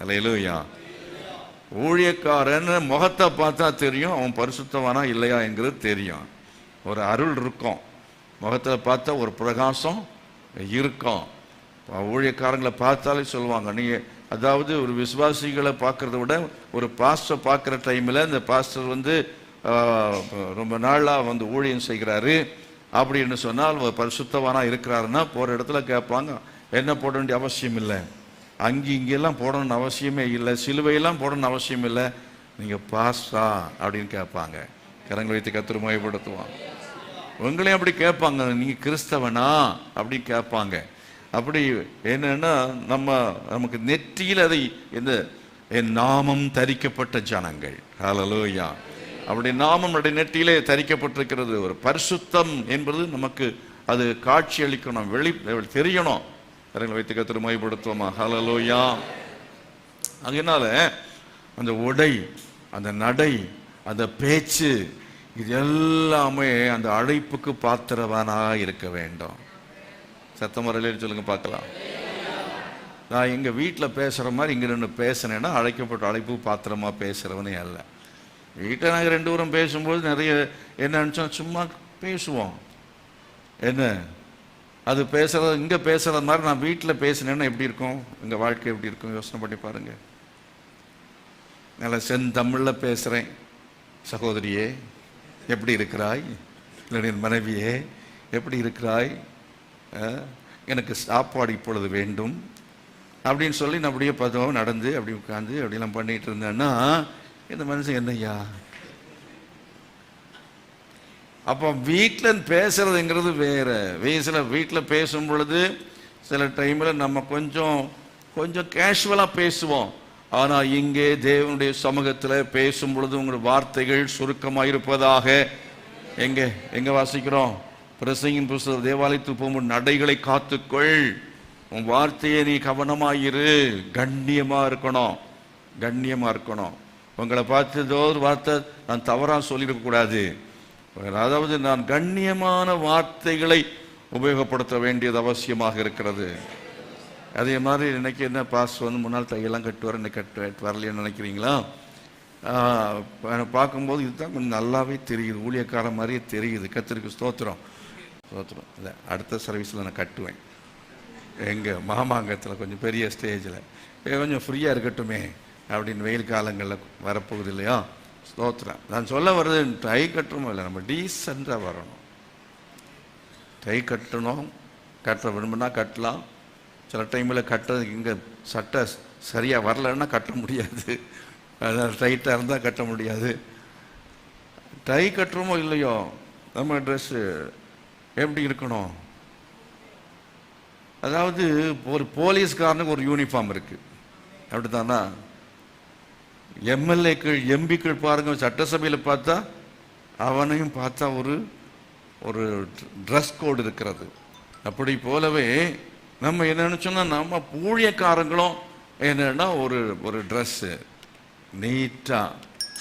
Speaker 1: அல்லேலூயா. ஊழியக்காரன் முகத்தை பார்த்தா தெரியும் அவன் பரிசுத்தவானா இல்லையா என்கிறது தெரியும். ஒரு அருள் இருக்கும், முகத்தில் பார்த்தா ஒரு பிரகாசம் இருக்கும். ஊழியக்காரங்களை பார்த்தாலே சொல்லுவாங்க. நீங்கள் அதாவது ஒரு விசுவாசிகளை பார்க்கறத விட ஒரு பாஸ்டர் பார்க்குற டைமில் இந்த பாஸ்டர் வந்து ரொம்ப நாளாக வந்து ஊழியம் செய்கிறாரு அப்படின்னு சொன்னால் பரிசுத்தவானா இருக்கிறாருன்னா போகிற இடத்துல கேட்பாங்க, என்ன போட வேண்டிய அவசியம் இல்லை, இங்கெல்லாம் போடணும்னு அவசியமே இல்லை, சிலுவையெல்லாம் போடணும்னு அவசியம் இல்லை, நீங்கள் பாஸ்டா அப்படின்னு கேட்பாங்க. கரங்களை வைத்து கர்த்தர் மகிமைப்படுத்துவாங்க. உங்களையும் அப்படி கேட்பாங்க, நீங்கள் கிறிஸ்தவனா அப்படின்னு கேட்பாங்க. அப்படி என்னன்னா நமக்கு நெற்றியில் அதை என் நாமம் தரிக்கப்பட்ட ஜனங்கள். ஹல்லேலூயா. அப்படி நாமம் நம்முடைய நெற்றியிலே தரிக்கப்பட்டிருக்கிறது. ஒரு பரிசுத்தம் என்பது நமக்கு அது காட்சி அளிக்கணும், தெரியணும். வைத்து கர்த்தரை மகிமைப்படுத்துவோமா? ஹல்லேலூயா. அதனால அந்த உடை, அந்த நடை, அந்த பேச்சு, இது எல்லாமே அந்த அழைப்புக்கு பாத்திரவானாக இருக்க வேண்டும். சத்தமறையில் சொல்லுங்க பார்க்கலாம். நான் எங்க வீட்டில் பேசுற மாதிரி இங்க நின்று பேசினேன்னா அழைக்கப்பட்ட அழைப்பு பாத்திரமா பேசுறவனே அல்ல. வீட்டில் நாங்கள் 2 பேரும் பேசும்போது நிறைய என்ன நினைச்சோம், சும்மா பேசுவோம். என்ன அது பேசுறது, இங்க பேசுறது மாதிரி நான் வீட்டில் பேசினேன்னா எப்படி இருக்கும், எங்க வாழ்க்கை எப்படி இருக்கும் யோசனை பண்ணி பாருங்க. நல்ல செந்தமிழ்ல பேசுறேன். சகோதரியே எப்படி இருக்கிறாய், இல்லை என் மனைவியே எப்படி இருக்கிறாய், எனக்கு சாப்பாடு இப்பொழுது வேண்டும் அப்படின்னு சொல்லி நான் அப்படியே பதவும் நடந்து அப்படி உட்காந்து அப்படிலாம் பண்ணிட்டு இருந்தேன்னா இந்த மனுஷன் என்னையா. அப்போ வீட்டில் பேசுறதுங்கிறது வேற. வீட்டில் பேசும் பொழுது சில டைமில் நம்ம கொஞ்சம் கேஷுவலாக பேசுவோம். ஆனால் இங்கே தேவனுடைய சமூகத்தில் பேசும் பொழுது உங்கள் வார்த்தைகள் சுருக்கமாக இருப்பதாக எங்க வாசிக்கிறோம்? பிரசங்கின் புஸ்தகம், தேவாலயத்துக்கு போகும்போது நடைகளை காத்துக்கொள், உன் வார்த்தையை நீ கவனமாயிரு, கண்ணியமா இருக்கணும். உங்களை பார்த்து ஏதோ ஒரு வார்த்தை நான் தவறாக சொல்லியிருக்க கூடாது. அதாவது நான் கண்ணியமான வார்த்தைகளை உபயோகப்படுத்த வேண்டியது அவசியமாக இருக்கிறது. அதே மாதிரி இன்னைக்கு என்ன பாஸ் முன்னால் தையெல்லாம் கட்டுவார், இன்னைக்கு வரலைன்னு நினைக்கிறீங்களா? பார்க்கும்போது இதுதான் கொஞ்சம் நல்லாவே தெரியுது, ஊழியக்கார மாதிரியே தெரியுது. கர்த்தருக்கு ஸ்தோத்திரம். இல்லை, அடுத்த சர்வீஸில் நான் கட்டுவேன். எங்கள் மாமாங்கத்தில் கொஞ்சம் பெரிய ஸ்டேஜில் கொஞ்சம் ஃப்ரீயாக இருக்கட்டுமே அப்படின்னு வெயில் காலங்களில் வரப்போகுது இல்லையா? ஸ்தோத்திரம். நான் சொல்ல வர்றது டை கட்டணும் இல்லை, நம்ம டீசெண்டாக வரணும். டை கட்டணும், கட்ட விரும்பினா கட்டலாம். சில டைமில் கட்டுறதுக்கு இங்கே சட்டை சரியாக வரலன்னா கட்ட முடியாது, அதனால் டைட்டாக இருந்தால் கட்ட முடியாது. டை கட்டுறோமோ இல்லையோ நம்ம ட்ரெஸ்ஸு எப்படி இருக்கணும்? அதாவது ஒரு போலீஸ்காரனுக்கு ஒரு யூனிஃபார்ம் இருக்கு, அப்படித்தானா? எம்எல்ஏக்கள் எம்பிக்கள் பாருங்க, சட்டசபையில் பார்த்தா அவனையும் பார்த்தா ஒரு ட்ரெஸ் கோடு இருக்கிறது. அப்படி போலவே நம்ம என்ன நினைச்சோம்னா, நம்ம ஊழியக்காரங்களும் என்னன்னா ஒரு ட்ரெஸ்ஸு நீட்டாக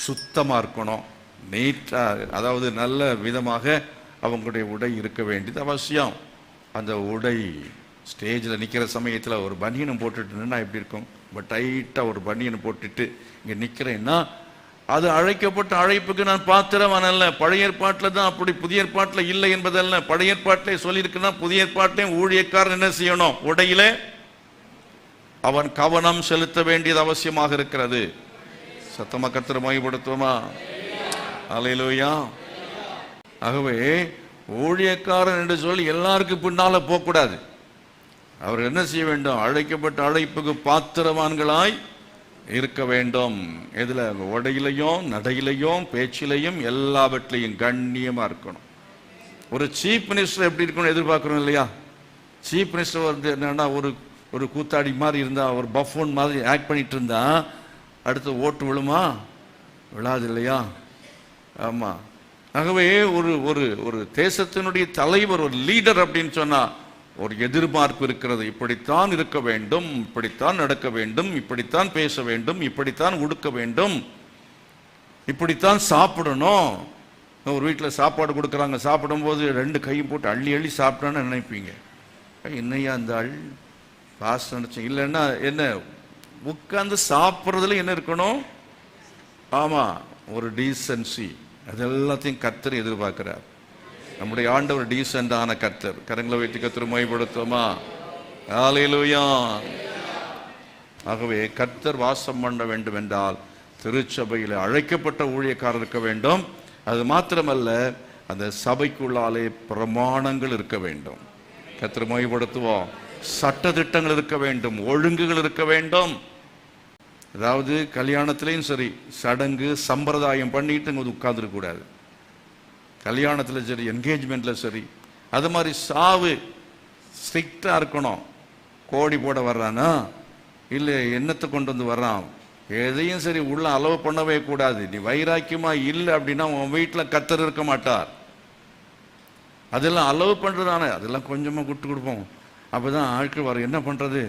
Speaker 1: சுத்தமாக இருக்கணும். நீட்டாக, அதாவது நல்ல விதமாக அவங்களுடைய உடை இருக்க வேண்டியது அவசியம். அந்த உடை ஸ்டேஜில் நிற்கிற சமயத்தில் ஒரு பனியனை போட்டுட்டு நின்னா எப்படி இருக்கும்? ரொம்ப டைட்டாக ஒரு பனியனை போட்டுட்டு இங்கே நிற்கிறேன்னா அது அழைக்கப்பட்ட அழைப்புக்கு நான் பாத்திரவான் அல்ல. பழைய ஏற்பாட்டில் தான் அப்படி, புதிய ஏற்பாட்டில் இல்லை என்பதல்ல. பழைய ஏற்பாட்டிலே சொல்லியிருக்குன்னா புதிய ஏற்பாட்டிலையும் ஊழியக்காரன் என்ன செய்யணும்? உடையிலே அவன் கவனம் செலுத்த வேண்டியது அவசியமாக இருக்கிறது. சத்தமா கர்த்தரை மகிமைப்படுத்துவோமா? அல்லேலூயா. ஆகவே ஊழியக்காரன் என்று சொல்லி எல்லாருக்கும் பின்னால போகக்கூடாது. அவர் என்ன செய்ய வேண்டும்? அழைக்கப்பட்ட அழைப்புக்கு பாத்திரவான்களாய் இருக்க வேண்டும். எதுல? உடையிலையும் நடையிலையும் பேச்சிலையும் எல்லாவற்றிலையும் கண்ணியமா இருக்கணும். ஒரு சீஃப் மினிஸ்டர் எப்படி இருக்கணும் எதிர்பார்க்கிறோம் இல்லையா? சீஃப் மினிஸ்டர் வந்து என்னன்னா ஒரு கூத்தாடி மாதிரி இருந்தா, ஒரு பஃபோன் மாதிரி ஆக்ட் பண்ணிட்டு இருந்தா அடுத்து ஓட்டு விழுமா? விழாது இல்லையா? ஆமா. ஆகவே ஒரு தேசத்தினுடைய தலைவர், ஒரு லீடர் அப்படின்னு சொன்னா ஒரு எதிர்பார்ப்பு இருக்கிறது. இப்படித்தான் இருக்க வேண்டும், இப்படித்தான் நடக்க வேண்டும், இப்படித்தான் பேச வேண்டும், இப்படித்தான் உடுக்க வேண்டும், இப்படித்தான் சாப்பிடணும். ஒரு வீட்டில் சாப்பாடு கொடுக்குறாங்க, சாப்பிடும்போது 2 கையும் போட்டு அள்ளி அள்ளி சாப்பிட்டான்னு நினைப்பீங்க. என்னையா அந்த பாஸ் நினைச்சேன். இல்லைன்னா என்ன, உட்கார்ந்து சாப்பிட்றதுல என்ன இருக்கணும்? ஆமா, ஒரு டீசன்சி. அது எல்லாத்தையும் கர்த்தர் எதிர்பார்க்கிறார். நம்முடைய ஆண்டவர் டீசென்டான கர்த்தர். கரங்களை வைத்து கர்த்தரை மகிமைப்படுத்துவோமா? ஹல்லேலூயா. ஆகவே கர்த்தர் வாசம் பண்ண வேண்டும் என்றால் திருச்சபையில் அழைக்கப்பட்ட ஊழியக்காரர் இருக்க வேண்டும். அது மாத்திரமல்ல, அந்த சபைக்குள்ளாலே பிரமாணங்கள் இருக்க வேண்டும். கர்த்தரை மகிமைப்படுத்துவோம். சட்ட திட்டங்கள் இருக்க வேண்டும், ஒழுங்குகள் இருக்க வேண்டும். அதாவது கல்யாணத்திலையும் சரி, சடங்கு சம்பிரதாயம் பண்ணிட்டு இங்கே உட்கார்ந்துருக்க கூடாது. கல்யாணத்தில் சரி, என்கேஜ்மெண்ட்ல சரி, அது மாதிரி சாவு ஸ்ட்ரிக்டா இருக்கணும். கோடி போட வர்றானா இல்லை என்னத்தை கொண்டு வந்து வர்றான்? எதையும் சரி உள்ள அளவு பண்ணவே கூடாது. நீ வைராக்கியமா இல்லை அப்படின்னா உன் வீட்டில் கர்த்தர் இருக்க மாட்டார். அதெல்லாம் அளவு பண்றதானே, அதெல்லாம் கொஞ்சமா விட்டு கொடுப்போம், அப்பதான் ஆட்கள் வர என்ன பண்றது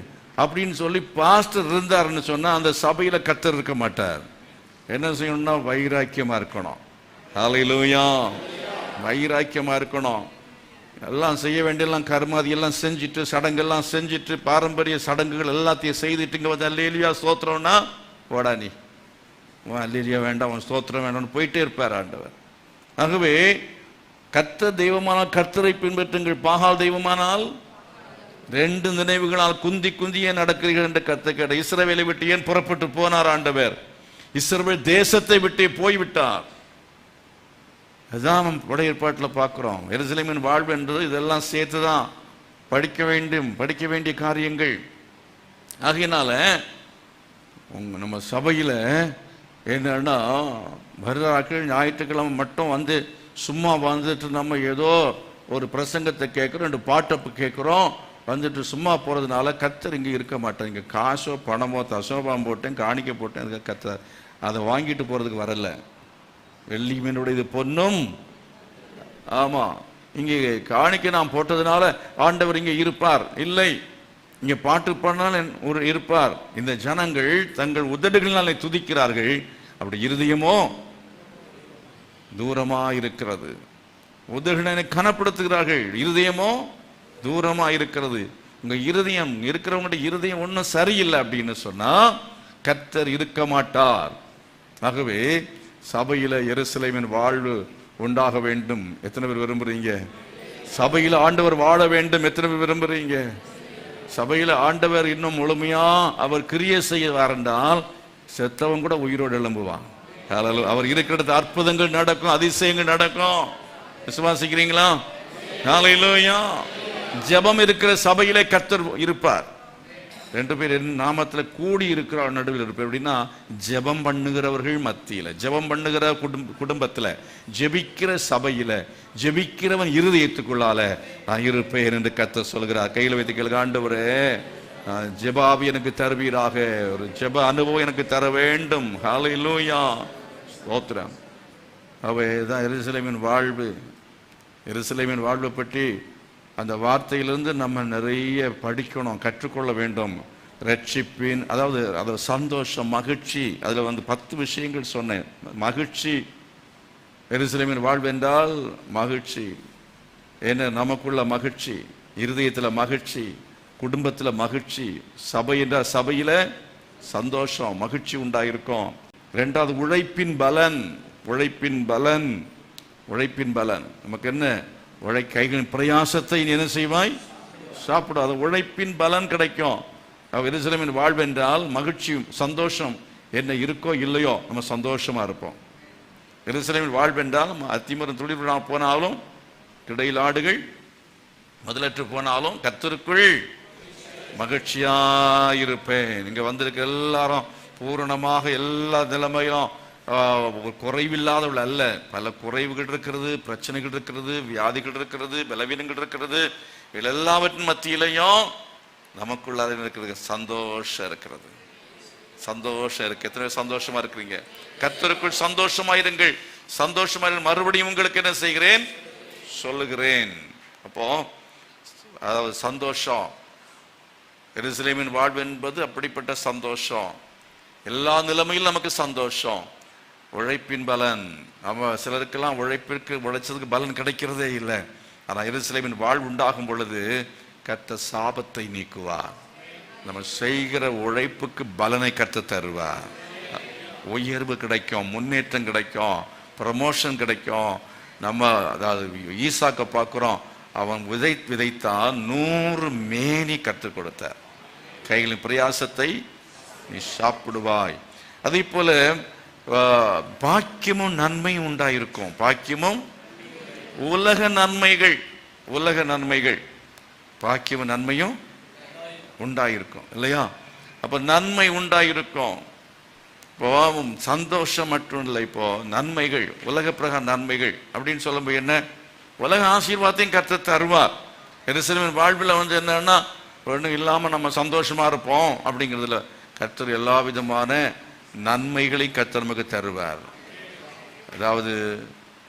Speaker 1: அப்படின்னு சொல்லி பாஸ்டர் இருந்தாருன்னு சொன்னா அந்த சபையில கர்த்தர் இருக்க மாட்டார். என்ன செய்யணும்னா வைராக்கியமா இருக்கணும். ஹல்லேலூயா, வைராக்கியமா இருக்கணும். எல்லாம் செய்ய வேண்டியெல்லாம் கர்மாதி எல்லாம் செஞ்சுட்டு சடங்கெல்லாம் செஞ்சுட்டு பாரம்பரிய சடங்குகள் எல்லாத்தையும் செய்துட்டு இங்க வந்து அல்லேலியா ஸ்தோத்திரம்னா போடா நீ அல்லேலியா வேண்டாம் உன் ஸ்தோத்திரம் வேண்டாம்னு போயிட்டே இருப்பார் ஆண்டவர். ஆகவே கர்த்தர் தெய்வமானால் கர்த்தரை பின்பற்றுங்கள், பாகால் தெய்வமானால் ரெண்டு நினைவுகளால் குந்தி குந்தியே நடக்கிறீர்கள் என்று கர்த்தர் கேட்ட. இஸ்ரவேலை விட்டு ஏன் புறப்பட்டு போனார் ஆண்டவர்? இஸ்ரவேல் தேசத்தை விட்டே போய்விட்டார். அதுதான் பழைய ஏற்பாட்டில் பார்க்கிறோம். எருசலேமின் வாழ்வு என்பது இதெல்லாம் சேர்த்துதான் படிக்க வேண்டிய காரியங்கள். ஆகையினால நம்ம சபையில என்னன்னா வருடாக்கள் ஞாயிற்றுக்கிழமை மட்டும் வந்து சும்மா வந்துட்டு நம்ம ஏதோ ஒரு பிரசங்கத்தை கேட்குறோம், 2 பாட்டப்பு கேட்குறோம், வந்துட்டு சும்மா போகிறதுனால கர்த்தர் இங்கே இருக்க மாட்டேன். இங்கே காசோ பணமோ தசோபாம் போட்டேன், காணிக்க போட்டேன், அதுக்கு கர்த்தர் அதை வாங்கிட்டு போகிறதுக்கு வரல. வெள்ளி மீனுடைய பொண்ணும் ஆமாம் இங்கே காணிக்க நான் போட்டதுனால ஆண்டவர் இங்கே இருப்பார் இல்லை, இங்கே பாட்டு பாடினால் ஒரு இருப்பார். இந்த ஜனங்கள் தங்கள் உதடுகளினாலே துதிக்கிறார்கள், அப்படி இருதயமோ தூரமா இருக்கிறது. உதடுகளை கனப்படுத்துகிறார்கள், இருதயமோ தூரமா இருக்கிறது. உங்க இருதயம் இருக்கிறவங்க இருதயம் ஒன்றும் சரியில்லை அப்படின்னு சொன்னா கர்த்தர் இருக்க மாட்டார். ஆகவே சபையில எருசலேமின் வாழ்வு உண்டாக வேண்டும். எத்தனை பேர் விரும்புறீங்க? சபையில ஆண்டவர் வாழ வேண்டும். எத்தனை பேர் விரும்புறீங்க? சபையில ஆண்டவர் இன்னும் முழுமையா அவர் கிரியை செய்வார் என்றால் செத்தவன் கூட உயிரோடு எழும்புவான். அவர் இருக்கிற அற்புதங்கள் நடக்கும், அதிசயங்கள் நடக்கும். விசுவாசிக்கிறீங்களா? ஹல்லேலூயா. ஜெபம் இருக்கிற சபையிலே கர்த்தர் இருப்பார். 2 பேர் நாமத்துல கூடி இருக்கிற நடுவில் இருப்பார். அப்படின்னா ஜெபம் பண்ணுகிறவர்கள் மத்தியில, ஜெபம் பண்ணுகிற குடும்பத்துல, ஜெபிக்கிற சபையில, ஜெபிக்கிறவன் இருதயத்துக்குள்ளால நான் இருப்பேன் என்று கர்த்தர் சொல்கிறார். கையில் வைத்து கேளுங்க, ஆண்டவரே ஜெபாவி எனக்கு தருவீராக, ஒரு ஜெப அனுபவம் எனக்கு தர வேண்டும். ஹல்லேலூயா, ஸ்தோத்திரம். அவைதான் எருசலேமின் வாழ்வு. எருசலேமின் வாழ்வை பற்றி அந்த வார்த்தையிலிருந்து நம்ம நிறைய படிக்கணும், கற்றுக்கொள்ள வேண்டும். ரட்சிப்பின் அதாவது சந்தோஷம், மகிழ்ச்சி, அதில் 10 விஷயங்கள் சொன்னேன். மகிழ்ச்சி, எருசலேமின் வாழ்வு என்றால் மகிழ்ச்சி. என்ன நமக்குள்ள மகிழ்ச்சி, இருதயத்தில் மகிழ்ச்சி, குடும்பத்தில் மகிழ்ச்சி, சபை என்றால் சபையில சந்தோஷம், மகிழ்ச்சி உண்டாயிருக்கும். 2வது உழைப்பின் பலன். உழைப்பின் பலன், உழைப்பின் பலன் நமக்கு என்ன? கைகளின் பிரயாசத்தை என்ன செய்வாய்? சாப்பிடும். அது உழைப்பின் பலன் கிடைக்கும். எருசலேமின் வாழ்வு என்றால் மகிழ்ச்சி, சந்தோஷம். என்ன இருக்கோ இல்லையோ நம்ம சந்தோஷமா இருப்போம். எருசலேமின் வாழ்வு என்றால் அத்திமரம் துளிர் போனாலும், கிடையில் ஆடுகள் முதலற்று போனாலும் கர்த்தருக்குள் மகிழ்ச்சியாயிருப்பேன். இங்க வந்திருக்க எல்லாரும் பூரணமாக எல்லா நிலைமையிலும் குறைவில்லாதவள் அல்ல. பல குறைவுகள் இருக்கிறது, பிரச்சனைகள் இருக்கிறது, வியாதிகள் இருக்கிறது, பலவீனங்கள் இருக்கிறது. எல்லாவற்றின் மத்தியிலையும் நமக்குள்ள இருக்கிறது சந்தோஷம் இருக்கிறது. சந்தோஷம் இருக்கு. எத்தனை சந்தோஷமா இருக்கிறீங்க? கர்த்தருக்குள் சந்தோஷமாயிருங்கள். சந்தோஷமாயிருங்கள். மறுபடியும் உங்களுக்கு என்ன செய்கிறேன் சொல்லுகிறேன். அப்போ அதாவது சந்தோஷம், எருசலேமின் வாழ்வு என்பது அப்படிப்பட்ட சந்தோஷம். எல்லா நிலைமையிலும் நமக்கு சந்தோஷம். உழைப்பின் பலன். நம்ம சிலருக்கெல்லாம் உழைச்சதுக்கு பலன் கிடைக்கிறதே இல்லை. ஆனால் எருசலேமின் வாழ்வு உண்டாகும் பொழுது கர்த்தர் சாபத்தை நீக்குவார். நம்ம செய்கிற உழைப்புக்கு பலனை கர்த்தர் தருவார். உயர்வு கிடைக்கும், முன்னேற்றம் கிடைக்கும், ப்ரமோஷன் கிடைக்கும். நம்ம அதாவது ஈசாக்க பார்க்கிறோம், அவன் விதைத்தான் 100 மேனி கற்றுக் கொடுத்தார். கைகளின் பிரயாசத்தை நீ சாப்பிடுவாய். அதே போல பாக்கியமும் நன்மையும் உண்டாயிருக்கும். பாக்கியமும் உலக நன்மைகள், உலக நன்மைகள், பாக்கியமும் நன்மையும் உண்டாயிருக்கும் இல்லையா? அப்ப நன்மை உண்டாயிருக்கும். இப்போ சந்தோஷம் மட்டும் இல்லை, இப்போ நன்மைகள், உலக பிரகார நன்மைகள் அப்படின்னு சொல்லும்போது என்ன? உலக ஆசீர்வாதத்தையும் கர்த்தர் தருவார். எருசலேமின் வாழ்வில் என்னன்னா ஒன்றும் இல்லாமல் நம்ம சந்தோஷமா இருப்போம் அப்படிங்கிறதுல கர்த்தர் எல்லா விதமான நன்மைகளையும் கர்த்தர் நமக்கு தருவார். அதாவது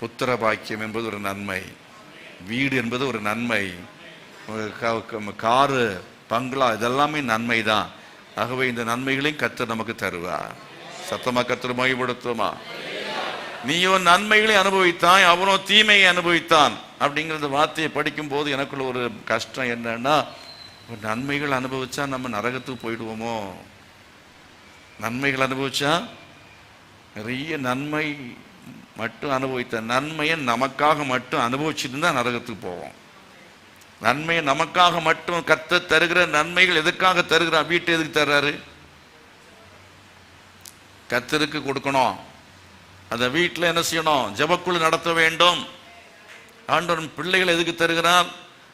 Speaker 1: புத்திர பாக்கியம் என்பது ஒரு நன்மை, வீடு என்பது ஒரு நன்மை, காரு பங்களா இதெல்லாமே நன்மை தான். ஆகவே இந்த நன்மைகளையும் கர்த்தர் நமக்கு தருவார். சத்தமா கர்த்தர் மகிமைப்படுத்துமா? நீயோ நன்மைகளை அனுபவித்தாய், அவனோ தீமையை அனுபவித்தான் அப்படிங்கிற வார்த்தையை படிக்கும் போது எனக்குள்ள ஒரு கஷ்டம் என்னன்னா, நன்மைகள் அனுபவிச்சா நம்ம நரகத்துக்கு போயிடுவோமோ? நன்மைகள் அனுபவிச்சா நிறைய நன்மை மட்டும் அனுபவித்த நன்மையை நமக்காக மட்டும் அனுபவிச்சுட்டு தான் நரகத்துக்கு போவோம். நன்மையை நமக்காக மட்டும் கர்த்தர் தருகிற நன்மைகள் எதுக்காக தருகிறார்? வீட்டை எதுக்கு தர்றாரு? கர்த்தருக்கு கொடுக்கணும். அந்த வீட்டில் என்ன செய்யணும்? ஜெபக்குழு நடத்த வேண்டும். ஆண்டவன் பிள்ளைகளை எதுக்கு தருகிறார்?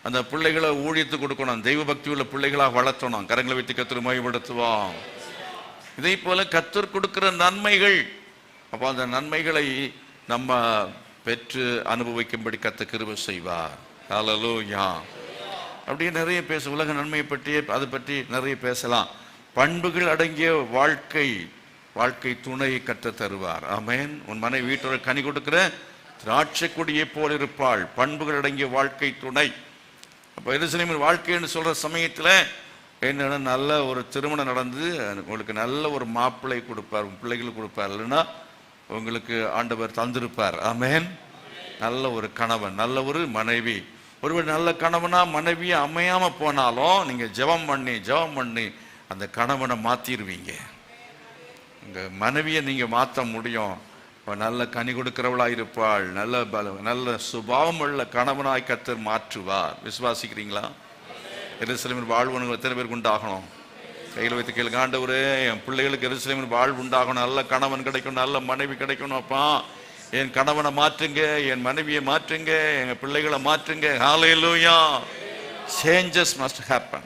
Speaker 1: அந்த பிள்ளைகளை ஊழியத்துக்கு கொடுக்கணும், தெய்வ பக்தி உள்ள பிள்ளைகளாக வளர்த்தணும். கரங்களை வைத்து கர்த்தர் மகிமைப்படுத்துவோம். இதே போல கர்த்தர் கொடுக்கிற நன்மைகள், அப்போ அந்த நன்மைகளை நம்ம பெற்று அனுபவிக்கும்படி கர்த்தர் கிருபை செய்வார். ஹல்லேலூயா. அப்படியே நிறைய உலக நன்மையை பற்றி அதை பற்றி நிறைய பேசலாம். பண்புகள் அடங்கிய வாழ்க்கை துணையை கர்த்தர் தருவார். ஆமென். உன் மனைவி வீட்டோட கனி கொடுக்கிற திராட்சை கொடியை போல் இருப்பாள். பண்புகள் அடங்கிய வாழ்க்கை துணை. அப்போ எருசலேமின் வாழ்க்கைன்னு சொல்ற சமயத்தில் என்னன்னா, நல்ல ஒரு திருமணம் நடந்து உங்களுக்கு நல்ல ஒரு மாப்பிள்ளை கொடுப்பார், பிள்ளைகளுக்கு கொடுப்பார், இல்லைன்னா உங்களுக்கு ஆண்டவர் தந்திருப்பார். ஆமென். நல்ல ஒரு கணவன், நல்ல ஒரு மனைவி. ஒருவர் நல்ல கணவனா மனைவியை அமையாம போனாலும் நீங்க ஜெபம் பண்ணி அந்த கணவனை மாத்திருவீங்க. உங்க மனைவியை நீங்க மாற்ற முடியும். நல்ல கனி கொடுக்கிறவளா இருப்பாள், நல்ல சுபாவம் உள்ள கணவனாய் கர்த்தர் மாற்றுவார். விசுவாசிக்கிறீங்களா? எருசலேமின் வாழ்வு எத்தனை பேருக்கு உண்டாகணும்? கையில் வைத்து கேளுங்க. ஆண்டவரே, என் பிள்ளைகளுக்கு எருசலேமின் வாழ்வு உண்டாகணும், நல்ல கணவன் கிடைக்கணும், நல்ல மனைவி கிடைக்கணும். அப்பா என் கணவனை மாற்றுங்க, என் மனைவியை மாற்றுங்க, எங்க பிள்ளைகளை மாற்றுங்க. ஹல்லேலூயா. Changes must happen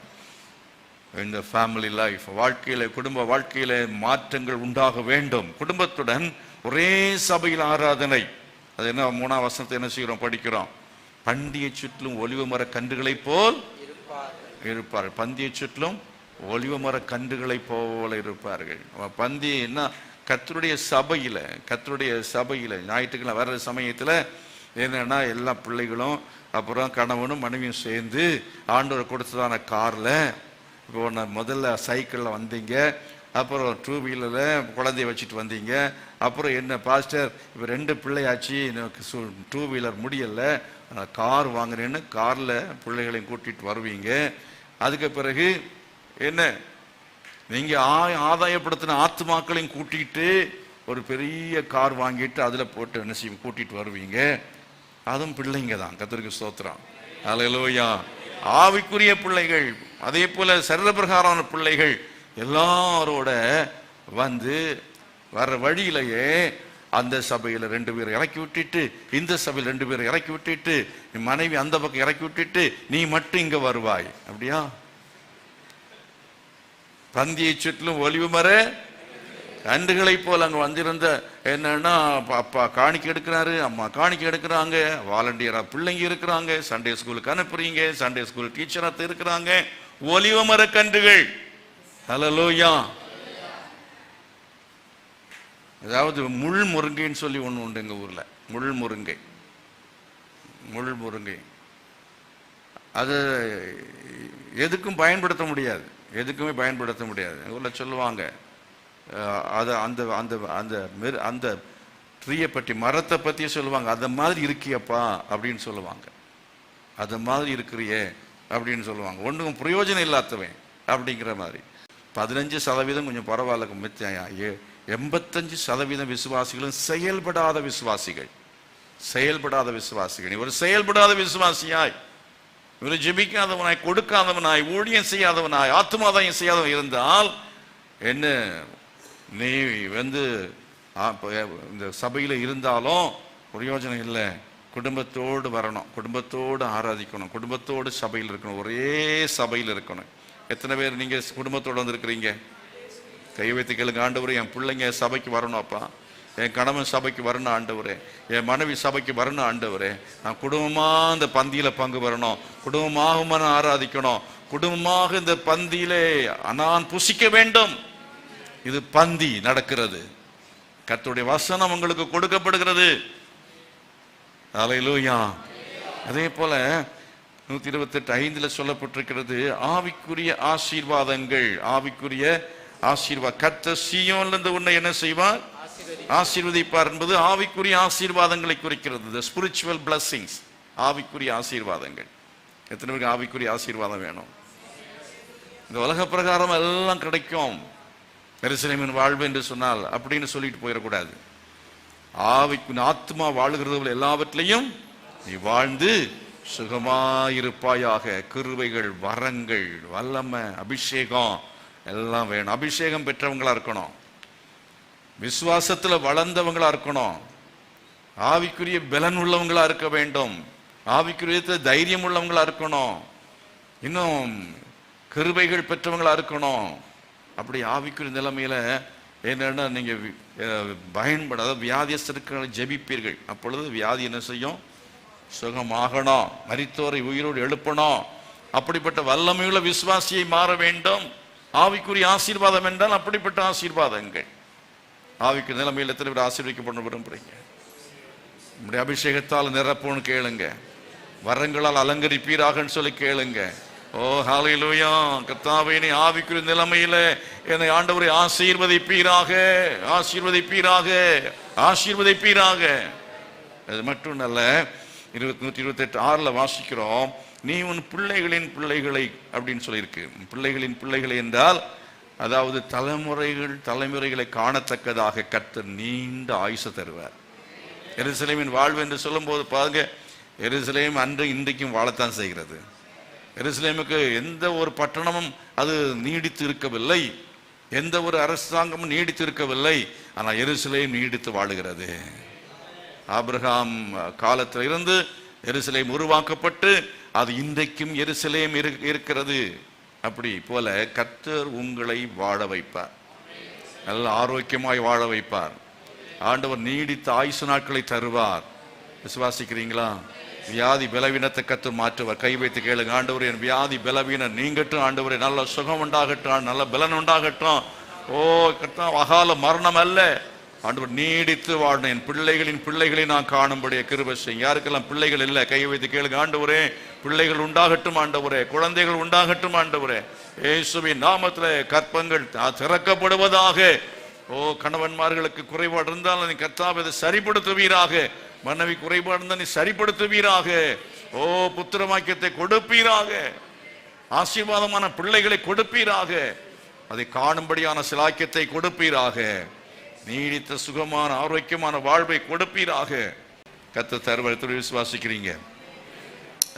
Speaker 1: in the family life. வாழ்க்கையில, குடும்ப வாழ்க்கையில மாற்றங்கள் உண்டாக வேண்டும். குடும்பத்துடன் ஒரே சபையில் ஆராதனை. அது என்ன? 3ஆம் வசனத்தை என்ன செய்கிறோம்? படிக்கிறோம். பந்தியை சுற்றிலும் ஒலிவ மர கன்றுகளை போல் இருப்பார்கள். பந்தியை சுற்றிலும் ஒலிவ மர கன்றுகளை போல இருப்பார்கள். பந்தி என்ன? கர்த்தருடைய சபையில ஞாயிற்றுக்கிழமை வர்ற சமயத்துல என்னன்னா, எல்லா பிள்ளைகளும் அப்புறம் கணவனும் மனைவியும் சேர்ந்து ஆண்டவர் கொடுத்ததான கார்ல, இப்போ முதல்ல சைக்கிள்ல வந்தீங்க, அப்புறம் 2 வீலரில் குழந்தைய வச்சுட்டு வந்தீங்க, அப்புறம் என்ன பாஸ்டர் இப்போ 2 பிள்ளையாச்சு, எனக்கு 2 வீலர் முடியலை, கார் வாங்குறேன்னு காரில் பிள்ளைகளையும் கூட்டிகிட்டு வருவீங்க. அதுக்கு பிறகு என்ன, நீங்கள் ஆதாயப்படுத்தின ஆத்துமாக்களையும் கூட்டிகிட்டு ஒரு பெரிய கார் வாங்கிட்டு அதில் போட்டு என்ன செய்ய கூட்டிகிட்டு வருவீங்க. அதுவும் பிள்ளைங்க தான். கர்த்தருக்கு ஸ்தோத்திரம். ஹல்லேலூயா. ஆவிக்குரிய பிள்ளைகள், அதே போல சரீரப்பிரகாரமான பிள்ளைகள் எல்லாரோட வந்து வர்ற வழியிலேயே அந்த சபையில் 2 பேரை இறக்கி விட்டுட்டு, இந்த சபையில் 2 பேரை இறக்கி விட்டுட்டு, நீ மனைவி அந்த பக்கம் இறக்கி விட்டுட்டு நீ மட்டும் இங்க வருவாய். அப்படியா? பந்தியை சுற்றிலும் ஒலிவு மர கன்றுகளை போல் அங்க வந்திருந்த என்னன்னா, அப்பா காணிக்கை எடுக்கிறாரு, அம்மா காணிக்கை எடுக்கிறாங்க, வாலண்டியரா பிள்ளைங்க இருக்கிறாங்க, சண்டே ஸ்கூலுக்கு அனுப்புறீங்க, சண்டே ஸ்கூல் டீச்சராக இருக்கிறாங்க, ஒலிவ மர கன்றுகள். ஹல்லேலூயா. அதாவது முள் முருங்கைன்னு சொல்லி ஒன்று உண்டு எங்கள் ஊரில். முள் முருங்கை அது எதுக்கும் பயன்படுத்த முடியாது, எதுக்குமே பயன்படுத்த முடியாது. ஊரில் சொல்லுவாங்க, அது அந்த அந்த அந்த அந்த ட்ரீயை பற்றி, மரத்தை பற்றி சொல்லுவாங்க, அதை மாதிரி இருக்கியப்பா அப்படின்னு சொல்லுவாங்க. அதை மாதிரி இருக்கிறியே அப்படின்னு சொல்லுவாங்க. ஒன்றுக்கும் பிரயோஜனம் இல்லாதவன் அப்படிங்கிற மாதிரி. 15% கொஞ்சம் பரவாயில்ல, 85% விசுவாசிகளும் செயல்படாத விசுவாசிகள். இவர் செயல்படாத விசுவாசியாய், இவர் ஜெபிக்காதவனாய், கொடுக்காதவனாய், ஊழியம் செய்யாதவனாய், ஆத்துமாதாயம் செய்யாதவன் இருந்தால் என்ன, நீ வந்து இந்த சபையில இருந்தாலும் பிரயோஜனம் இல்லை. குடும்பத்தோடு வரணும், குடும்பத்தோடு ஆராதிக்கணும், குடும்பத்தோடு சபையில் இருக்கணும், ஒரே சபையில் இருக்கணும். எத்தனை பேர் நீங்க குடும்பத்தோடு வந்திருக்கிறீங்க? கை வைத்து கேளுங்க. ஆண்டவரே, என் பிள்ளைங்க சபைக்கு வரணும் அப்பா, என் கணவன் சபைக்கு வரணும் ஆண்டவரே, என் மனைவி சபைக்கு வரணும் ஆண்டவரே, நான் குடும்பமா அந்த பந்தியில பங்கு வரணும், குடும்பமாக நான் ஆராதிக்கணும், குடும்பமாக இந்த பந்தியிலே நான் புசிக்க வேண்டும். இது பந்தி நடக்கிறது. கர்த்தருடைய வசனம் உங்களுக்கு கொடுக்கப்படுகிறது. அல்லேலூயா. அதே போல 128:5 சொல்லப்பட்டிருக்கிறது, ஆவிக்குரிய ஆசீர்வாதங்கள். ஆவிக்குரிய ஆசீர்வாதம். கர்த்தர் சீயோனிலிருந்து உன்னை என்ன செய்வார்? ஆசீர்வதிப்பார் என்பது ஆவிக்குரிய ஆசீர்வாதங்களை குறிக்கிறது. the spiritual blessings, ஆவிக்குரிய ஆசீர்வாதங்கள். எத்தனை பேருக்கு ஆவிக்குரிய ஆசீர்வாதம் வேணும்? இந்த உலக பிரகாரம் எல்லாம் கிடைக்கும். எருசலேமின் வாழ்வு என்று சொன்னால் அப்படின்னு சொல்லிட்டு போயிடக்கூடாது. ஆவிக்கு ஆத்மா வாழுகிறது எல்லாவற்றிலையும் நீ வாழ்ந்து சுகமாயிருப்பாயாக. கிருபைகள், வரங்கள், வல்லமை, அபிஷேகம் எல்லாம் வேணும். அபிஷேகம் பெற்றவங்களா இருக்கணும், விசுவாசத்துல வளர்ந்தவங்களா இருக்கணும், ஆவிக்குரிய பலன் உள்ளவங்களா இருக்க வேண்டும், ஆவிக்குரிய தைரியம் உள்ளவங்களா இருக்கணும், இன்னும் கிருபைகள் பெற்றவங்களா இருக்கணும். அப்படி ஆவிக்குரிய நிலைமையில என்னன்னா நீங்க பயன்படாத வியாதியஸ்தருக்கு ஜெபிப்பீர்கள். அப்பொழுது வியாதி என்ன செய்யும்? சுகமாகணும். மரித்தோரை உயிரோடு எழுப்பணும். அப்படிப்பட்ட வல்லமையுள்ள விசுவாசியை மாற வேண்டும். ஆவிக்குரிய ஆசீர்வாதம் என்றால் அப்படிப்பட்ட ஆசீர்வாதங்கள். ஆவிக்கு நிலைமையில் எத்தனை பேர் ஆசீர்வதிக்கப்பட விரும்புறீங்க? நம்முடைய அபிஷேகத்தால் நிரப்புன்னு கேளுங்க. வரங்களால் அலங்கரிப்பீராகன்னு சொல்லி கேளுங்க. ஓ ஹல்லேலூயா. கர்த்தாவே, நீ ஆவிக்குரிய நிலைமையில என்னை ஆண்டவரை ஆசீர்வதிப்பீராக, ஆசீர்வதிப்பீராக, ஆசீர்வதிப்பீராக. அது மட்டும் அல்ல, 128:6 வாசிக்கிறோம், நீ உன் பிள்ளைகளின் பிள்ளைகளை அப்படின்னு சொல்லியிருக்கு. பிள்ளைகளின் பிள்ளைகளை என்றால் அதாவது தலைமுறைகளை காணத்தக்கதாக கர்த்தர் நீண்ட ஆயுசு தருவார். எருசலேமின் வாழ்வு என்று சொல்லும் போது பாருங்க, எருசலேம் அன்று இன்றைக்கும் வாழத்தான் செய்கிறது. எருசலேமுக்கு எந்த ஒரு பட்டணமும் அது நீடித்து இருக்கவில்லை, எந்த ஒரு அரசாங்கமும் நீடித்து இருக்கவில்லை. ஆனால் எருசலேம் நீடித்து வாழுகிறது. ஆபிரகாம் காலத்தில் இருந்து எருசலேம் உருவாக்கப்பட்டு அது இன்றைக்கும் எருசலேம் இருக்கிறது. அப்படி போல கர்த்தர் உங்களை வாழ வைப்பார், நல்ல ஆரோக்கியமாய் வாழ வைப்பார். ஆண்டவர் நீடித்த ஆயுசு நாட்களை தருவார். விசுவாசிக்கிறீங்களா? வியாதி பலவீனத்தை கர்த்தர் மாற்றுவார். கை வைத்து கேளுங்க, ஆண்டவரே என் வியாதி பலவீனம் நீங்கட்டும், ஆண்டவரே நல்ல சுகம் உண்டாகட்டும், நல்ல பலன் உண்டாகட்டும். ஓ கர்த்தர், அகால மரணம் அல்ல, ஆண்டவர் நீடித்து வாழணும். என் பிள்ளைகளின் பிள்ளைகளை நான் காணும்படிய கிருபை செய்யும். யாருக்கெல்லாம் பிள்ளைகள் இல்லை கை வைத்து கேளுங்க, ஆண்டவரே பிள்ளைகள் உண்டாகட்டும், ஆண்டவரே குழந்தைகள் உண்டாகட்டும், ஆண்டவரே இயேசுவின் நாமத்திலே கற்பங்கள் திறக்கப்படுவதாக. ஓ கணவன்மார்களுக்கு குறைபாடு இருந்தால் நீ கர்த்தாவே அதை சரிப்படுத்துவீராக. மனைவி குறைபாடு இருந்தால் நீ சரிப்படுத்துவீராக. ஓ புத்திரவாக்கியத்தை கொடுப்பீராக. ஆசீர்வாதமான பிள்ளைகளை கொடுப்பீராக. அதை காணும்படியான சிலாக்கியத்தை கொடுப்பீராக. நீடித்த சுகமான ஆரோக்கியமான வாழ்வை கொடுப்பீராக. கர்த்தர் தருவதை விசுவாசிக்கிறீங்க.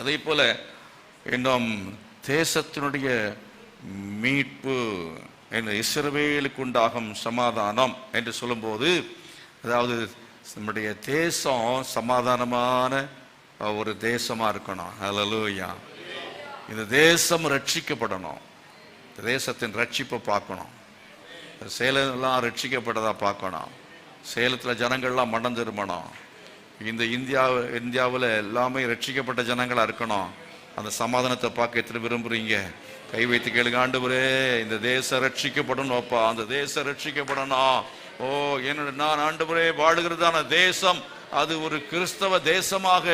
Speaker 1: அதே போல இன்னும் தேசத்தினுடைய மீட்பு என்ற இஸ்ரவேலுக்கு உண்டாகும் சமாதானம் என்று சொல்லும்போது, அதாவது நம்முடைய தேசம் சமாதானமான ஒரு தேசமா இருக்கணும். ஹல்லேலூயா. இந்த தேசம் ரட்சிக்கப்படணும். தேசத்தின் ரட்சிப்பை பார்க்கணும். சேலம்லாம் ரட்சிக்கப்பட்டதா பார்க்கணும். சேலத்தில் ஜனங்கள்லாம் மனம் திரும்பணும். இந்த இந்தியாவில் எல்லாமே ரட்சிக்கப்பட்ட ஜனங்களா இருக்கணும். அந்த சமாதானத்தை பார்க்க எத்தனை விரும்புறீங்க? கை வைத்து கேளுங்க, ஆண்டவரே இந்த தேசம் ரட்சிக்கப்படணும் அப்பா, அந்த தேசம் ரட்சிக்கப்படணும். ஓ என்னோட நான் ஆண்டவரே வாழுகிறதான தேசம் அது ஒரு கிறிஸ்தவ தேசமாக,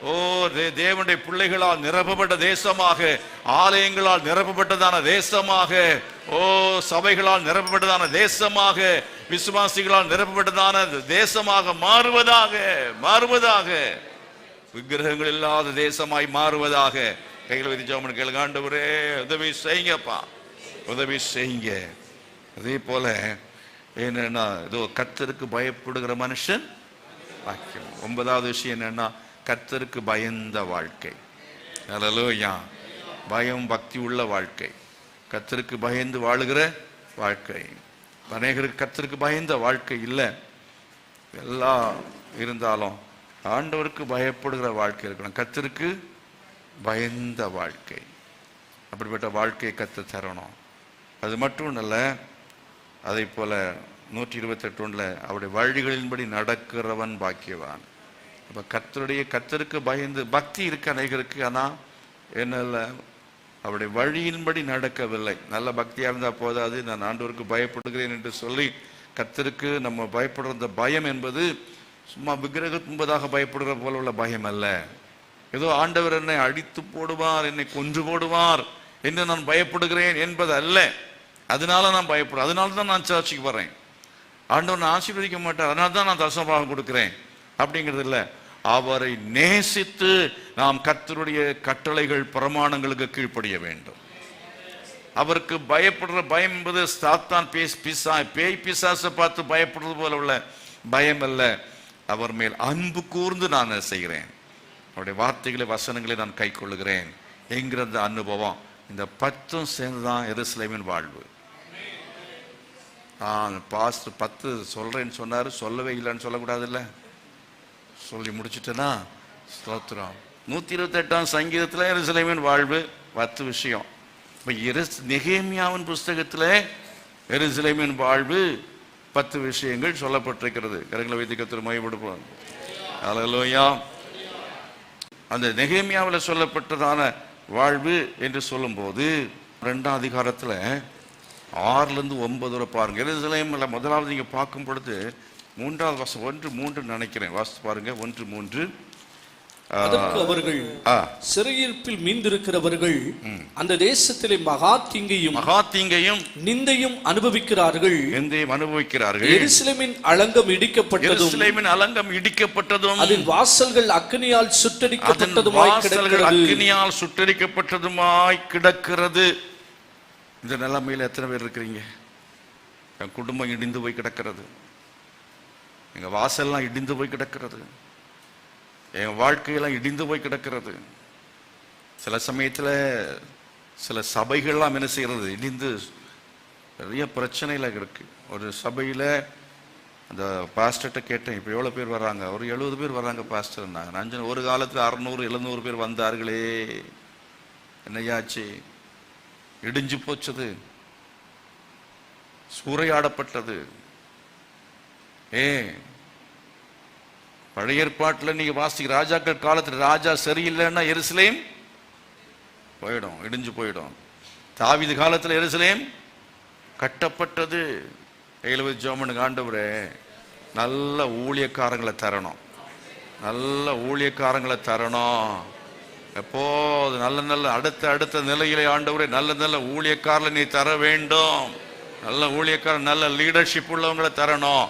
Speaker 1: ஓ தேவனுடைய பிள்ளைகளால் நிரப்பப்பட்ட தேசமாக, ஆலயங்களால் நிரப்பப்பட்டதான தேசமாக, ஓ சபைகளால் நிரப்பப்பட்டதான தேசமாக, விசுவாசிகளால் நிரப்பப்பட்டதான தேசமாக மாறுவதாக, மாறுவதாக, விக்கிரகங்கள் இல்லாத தேசமாய் மாறுவதாக. கையில் வைத்து ஜெபம் கேளுங்க, ஆண்டவரே உதவி செய்யுங்கப்பா, உதவி செய்யுங்க. அதே போல என்னன்னா, ஏதோ கர்த்தருக்கு பயப்படுகிற மனுஷன் வாக்கியம். 9வது விஷயம் என்னன்னா, கர்த்தருக்கு பயந்த வாழ்க்கை. ஹல்லேலூயா. பயம் பக்தி உள்ள வாழ்க்கை, கர்த்தருக்கு பயந்து வாழுகிற வாழ்க்கை. அநேகருக்கு கர்த்தருக்கு பயந்த வாழ்க்கை இல்லை. எல்லாம் இருந்தாலும் ஆண்டவருக்கு பயப்படுகிற வாழ்க்கை இருக்கணும். கர்த்தருக்கு பயந்த வாழ்க்கை, அப்படிப்பட்ட வாழ்க்கையை கர்த்தர் தரணும். அது மட்டும் அல்ல, அதை போல 128 அவருடைய வழிகளின்படி நடக்கிறவன் பாக்கியவான். அப்ப கர்த்தருக்கு பயந்து பக்தி இருக்க அநேகருக்கு, ஆனா என்ன இல்லை, அவருடைய வழியின்படி நடக்கவில்லை. நல்ல பக்தியாக இருந்தால் போதாது, நான் ஆண்டவருக்கு பயப்படுகிறேன் என்று சொல்லி கர்த்தருக்கு நம்ம பயப்படுற அந்த பயம் என்பது சும்மா விக்கிரகத்துக்கு முன்பதாக பயப்படுகிற போல உள்ள பயம் அல்ல. ஏதோ ஆண்டவர் என்னை அடித்து போடுவார், என்னை கொன்று போடுவார் என்று நான் பயப்படுகிறேன் என்பது அல்ல. அதனால நான் பயப்படுறேன், அதனால தான் நான் சர்ச்சுக்கு வர்றேன். ஆண்டவர் நான் ஆசீர்வதிக்க மாட்டார், அதனால தான் நான் தசமபாகம் கொடுக்கிறேன் அப்படிங்கிறது இல்லை. அவரை நேசித்து நாம் கர்த்தருடைய கட்டளைகள் பிரமாணங்களுக்கு கீழ்ப்படிய வேண்டும். அவருக்கு பயப்படுற பயம் என்பது சாத்தான் பேய் பிசாசை பார்த்து பயப்படுறது போல உள்ள பயம் அல்ல. அவர் மேல் அன்பு கூர்ந்து நான் செய்கிறேன், அவருடைய வார்த்தைகளை வசனங்களை நான் கை கொள்ளுகிறேன் என்கிற அனுபவம். இந்த 10 சேர்ந்துதான் எருசலேமின் வாழ்வு. பாஸ்டர் 10 சொல்றேன்னு சொன்னாரு, சொல்லவே இல்லைன்னு சொல்லக்கூடாதுல்ல. சொல்லி முடிச்சுட்டேன்னா ஸ்தோத்திரம். 128ஆம் சங்கீதத்தில் எருசலேமின் வாழ்வு 10 விஷயம். இப்போ நெகேமியாவின் புஸ்தகத்தில் எருசலேமின் வாழ்வு 10 விஷயங்கள் சொல்லப்பட்டிருக்கிறது. கரங்களை வைத்து கர்த்தரை மகிமைப்படுத்துவோம். அல்லேலூயா. அந்த நெகேமியாவில் சொல்லப்பட்டதான வாழ்வு என்று சொல்லும்போது 2ஆம் அதிகாரத்தில் 6லேருந்து 9 வரை பாருங்க. எருசலேமில் முதலாவது நீங்க பார்க்கும் பொழுது 3வது வசனம் 1:3 நினைக்கிறேன், வாசித்து பாருங்க. 1:3.
Speaker 2: அதற்கு அவர்கள், சிறையிருப்பில் மீந்திருக்கிறவர்கள் அந்த தேசத்திலே மகா தீங்கையும் நிந்தையும் அனுபவிக்கிறார்கள். எருசலேமின் அலங்கம் இடிக்கப்பட்டதும் அதன் வாசல்கள் அக்கினியால்
Speaker 1: சுட்டரிக்கப்பட்டதுமாய் கிடக்கிறது. இந்த நிலைமையில் எத்தனை பேர் இருக்கிறீங்க? என் குடும்பம் இடிந்து போய் கிடக்கிறது, எங்க வாசல்லாம் இடிந்து போய் கிடக்கிறது, என் வாழ்க்கையெல்லாம் இடிந்து போய் கிடக்கிறது. சில சமயத்தில் சில சபைகள்லாம் என்ன செய்யறது, இடிந்து நிறைய பிரச்சனையில் இருக்கு. ஒரு சபையில் அந்த பாஸ்டர்கிட்ட கேட்டேன், இப்போ எவ்வளோ பேர் வர்றாங்க? ஒரு 70 பேர் வர்றாங்க பாஸ்டர்னாங்க. ஒரு காலத்தில் 600-700 பேர் வந்தார்களே, என்னையாச்சு? இடிஞ்சு போச்சது, சூறையாடப்பட்டது. பழைய ஏற்பாட்டில் நீங்க வாசிக்க ராஜாக்கள் காலத்தில் ராஜா சரியில்லைன்னா எருசலேம் போயிடும், இடிஞ்சு போயிடும். தாவீது காலத்தில் எருசலேம் கட்டப்பட்டது. ஜெபம் ஆண்டவரே, நல்ல ஊழியக்காரங்களை தரணும், நல்ல ஊழியக்காரங்களை தரணும். எப்போது நல்ல அடுத்த நிலையிலே ஆண்டவரே நல்ல ஊழியக்காரர்களை நீ தர வேண்டும். நல்ல ஊழியக்காரர், நல்ல லீடர்ஷிப் உள்ளவங்களை தரணும்.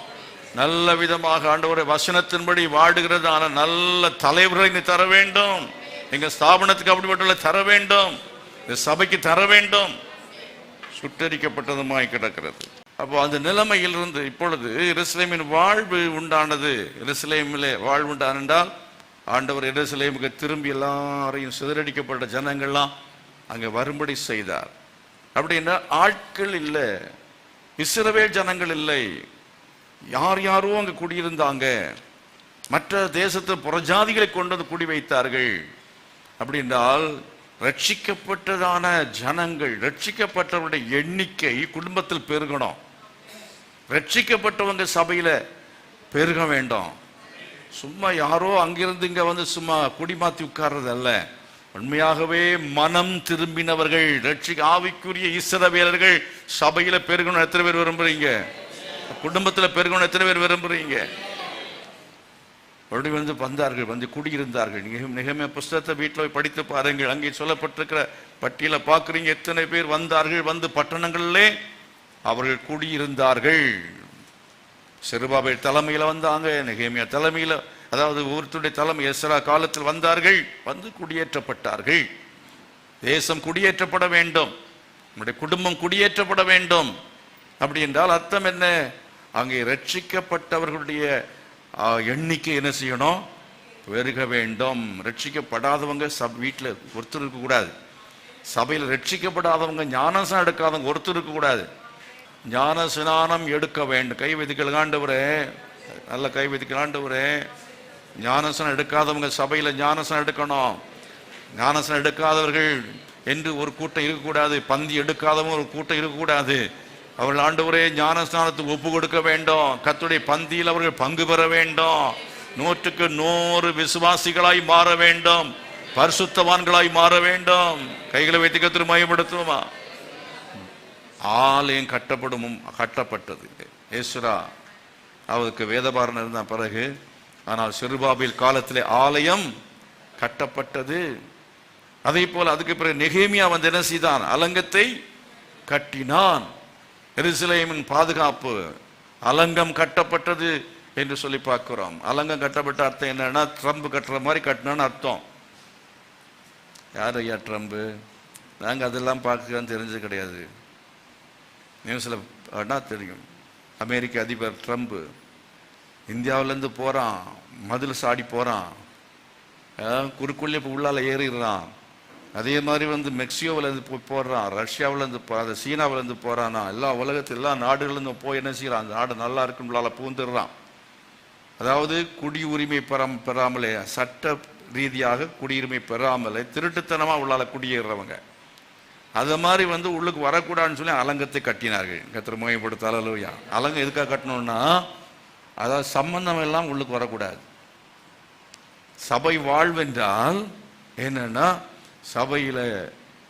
Speaker 1: நல்ல விதமாக ஆண்டவரே வசனத்தின்படி வாடுகிறதான நல்ல தலைவர்களை நீ தர வேண்டும். எங்க ஸ்தாபனத்துக்கு அப்படிப்பட்ட தர வேண்டும், இந்த சபைக்கு தர வேண்டும். சுட்டரிக்கப்பட்டதுமாய் கிடக்கிறது. அப்போ அந்த நிலைமையிலிருந்து இப்பொழுது எருசலேமின் வாழ்வு உண்டானது. எருசலேமிலே வாழ்வு உண்டானால் ஆண்டவர் எருசலேமுக்கு திரும்பி எல்லாரையும் சிதறடிக்கப்பட்ட ஜனங்கள்லாம் அங்கே வரும்படி செய்தார். அப்படின்னா ஆட்கள் இல்லை, இஸ்ரவேல் ஜனங்கள் இல்லை, யார் யாரோ அங்கே குடியிருந்தாங்க. மற்ற தேசத்து புறஜாதிகளை கொண்டு வந்து குடி வைத்தார்கள். அப்படி என்றால் ரட்சிக்கப்பட்டதான ஜனங்கள், ரட்சிக்கப்பட்டவருடைய எண்ணிக்கை குடும்பத்தில் பெருகணும். ரட்சிக்கப்பட்டவங்க சபையில பெருக வேண்டும். சும்மா யாரோ அங்கிருந்து இங்க வந்து சும்மா குடிமாத்தி உட்கார்றது அல்ல. உண்மையாகவே மனம் திரும்பினவர்கள், ஆவிக்குரிய இஸ்ரவேலர்கள் சபையில பெருகணும். எத்தனை பேர் விரும்புறீங்க? குடும்பத்தில் பெருகணும் எத்தனை பேர் விரும்புறீங்க? அப்படி வந்து வந்தார்கள், வந்து குடியிருந்தார்கள். நெகேமியா புஸ்தகத்தை வீட்டில் போய் படித்து பாருங்கள். அங்கே சொல்லப்பட்டிருக்கிற பட்டியலை பார்க்குறீங்க. எத்தனை பேர் வந்தார்கள், வந்து பட்டணங்களிலே அவர்கள் குடியிருந்தார்கள். செருபாபேல் தலைமையில் வந்தாங்க, நெகேமியா தலைமையில், அதாவது ஒருத்தருடைய தலைமை எஸ்ரா காலத்தில் வந்தார்கள், வந்து குடியேற்றப்பட்டார்கள். தேசம் குடியேற்றப்பட வேண்டும், நம்முடைய குடும்பம் குடியேற்றப்பட வேண்டும். அப்படி என்றால் அர்த்தம் என்ன? அங்கே ரட்சிக்கப்பட்டவர்களுடைய எண்ணிக்கை என்ன செய்யணும்? பெருக வேண்டும். ரட்சிக்கப்படாதவங்க வீட்டில் ஒருத்தர் இருக்கக்கூடாது. சபையில் ரட்சிக்கப்படாதவங்க, ஞானசனம் எடுக்காதவங்க ஒருத்தர் இருக்கக்கூடாது. ஞான ஸ்நானம் எடுக்க வேண்டும். கை வைத்துக்கள் ஆண்டவரே, நல்ல கை வைத்துக்கள் ஆண்டவரே. ஞானசனம் எடுக்காதவங்க சபையில் ஞானசனம் எடுக்கணும். ஞானசனம் எடுக்காதவர்கள் என்று ஒரு கூட்டம் இருக்கக்கூடாது. பந்தி எடுக்காதவங்க ஒரு கூட்டம் இருக்கக்கூடாது. அவர்கள் ஆண்டவரே ஞானஸ்நானத்துக்கு ஒப்பு கொடுக்க வேண்டும். கர்த்தருடைய பந்தியில் அவர்கள் பங்கு பெற வேண்டும். 100க்கு 100 விசுவாசிகளாய் மாற வேண்டும். பரிசுத்தவான்களாய் மாற வேண்டும். கைகளை வைத்து கர்த்தரை மகிமைப்படுத்துவோமா? ஆலயம் கட்டப்பட்டது. எஸ்ரா அவருக்கு வேதபாரன் இருந்த பிறகு, ஆனால் செருபாபேல் காலத்திலே ஆலயம் கட்டப்பட்டது. அதே போல அதுக்கு பிறகு நெகேமியா வந்து என்ன செய்தான்? அலங்கத்தை கட்டினான். எருசலேமின் பாதுகாப்பு அலங்கம் கட்டப்பட்டது என்று சொல்லி பார்க்கிறோம். அலங்கம் கட்டப்பட்ட அர்த்தம் என்னன்னா, ட்ரம்ப் கட்டுற மாதிரி கட்டினான்னு அர்த்தம். யார் ஐயா ட்ரம்ப்? நாங்கள் அதெல்லாம் பார்க்கலான்னு தெரிஞ்சது கிடையாது. நியூஸில் தெரியும். அமெரிக்க அதிபர் ட்ரம்ப் இந்தியாவிலேருந்து போகிறான், மதில் சாடி போகிறான், குறுக்குள்ளே இப்போ உள்ளால ஏறிடுறான். அதே மாதிரி வந்து மெக்சிகோவிலேருந்து போடுறான், ரஷ்யாவிலேருந்து சீனாவிலேருந்து போகிறானா, எல்லா உலகத்தில் எல்லா நாடுகள்லேருந்து போய் என்ன செய்கிறான்? அந்த நாடு நல்லா இருக்குன்னு உள்ளால பூந்துடுறான். அதாவது குடியுரிமை பெறாமலே, சட்ட ரீதியாக குடியுரிமை பெறாமலே திருட்டுத்தனமாக உள்ளால குடியேறவங்க. அது மாதிரி வந்து உள்ளுக்கு வரக்கூடாதுன்னு சொல்லி அலங்கத்தை கட்டினார்கள். கர்த்தரை மகிமைப்படுத்த அல்லேலூயா. அலங்கம் எதுக்காக கட்டணும்னா, அதாவது சம்பந்தம் எல்லாம் உள்ளுக்கு வரக்கூடாது. சபை வாழ்வென்றால் என்னன்னா, சபையில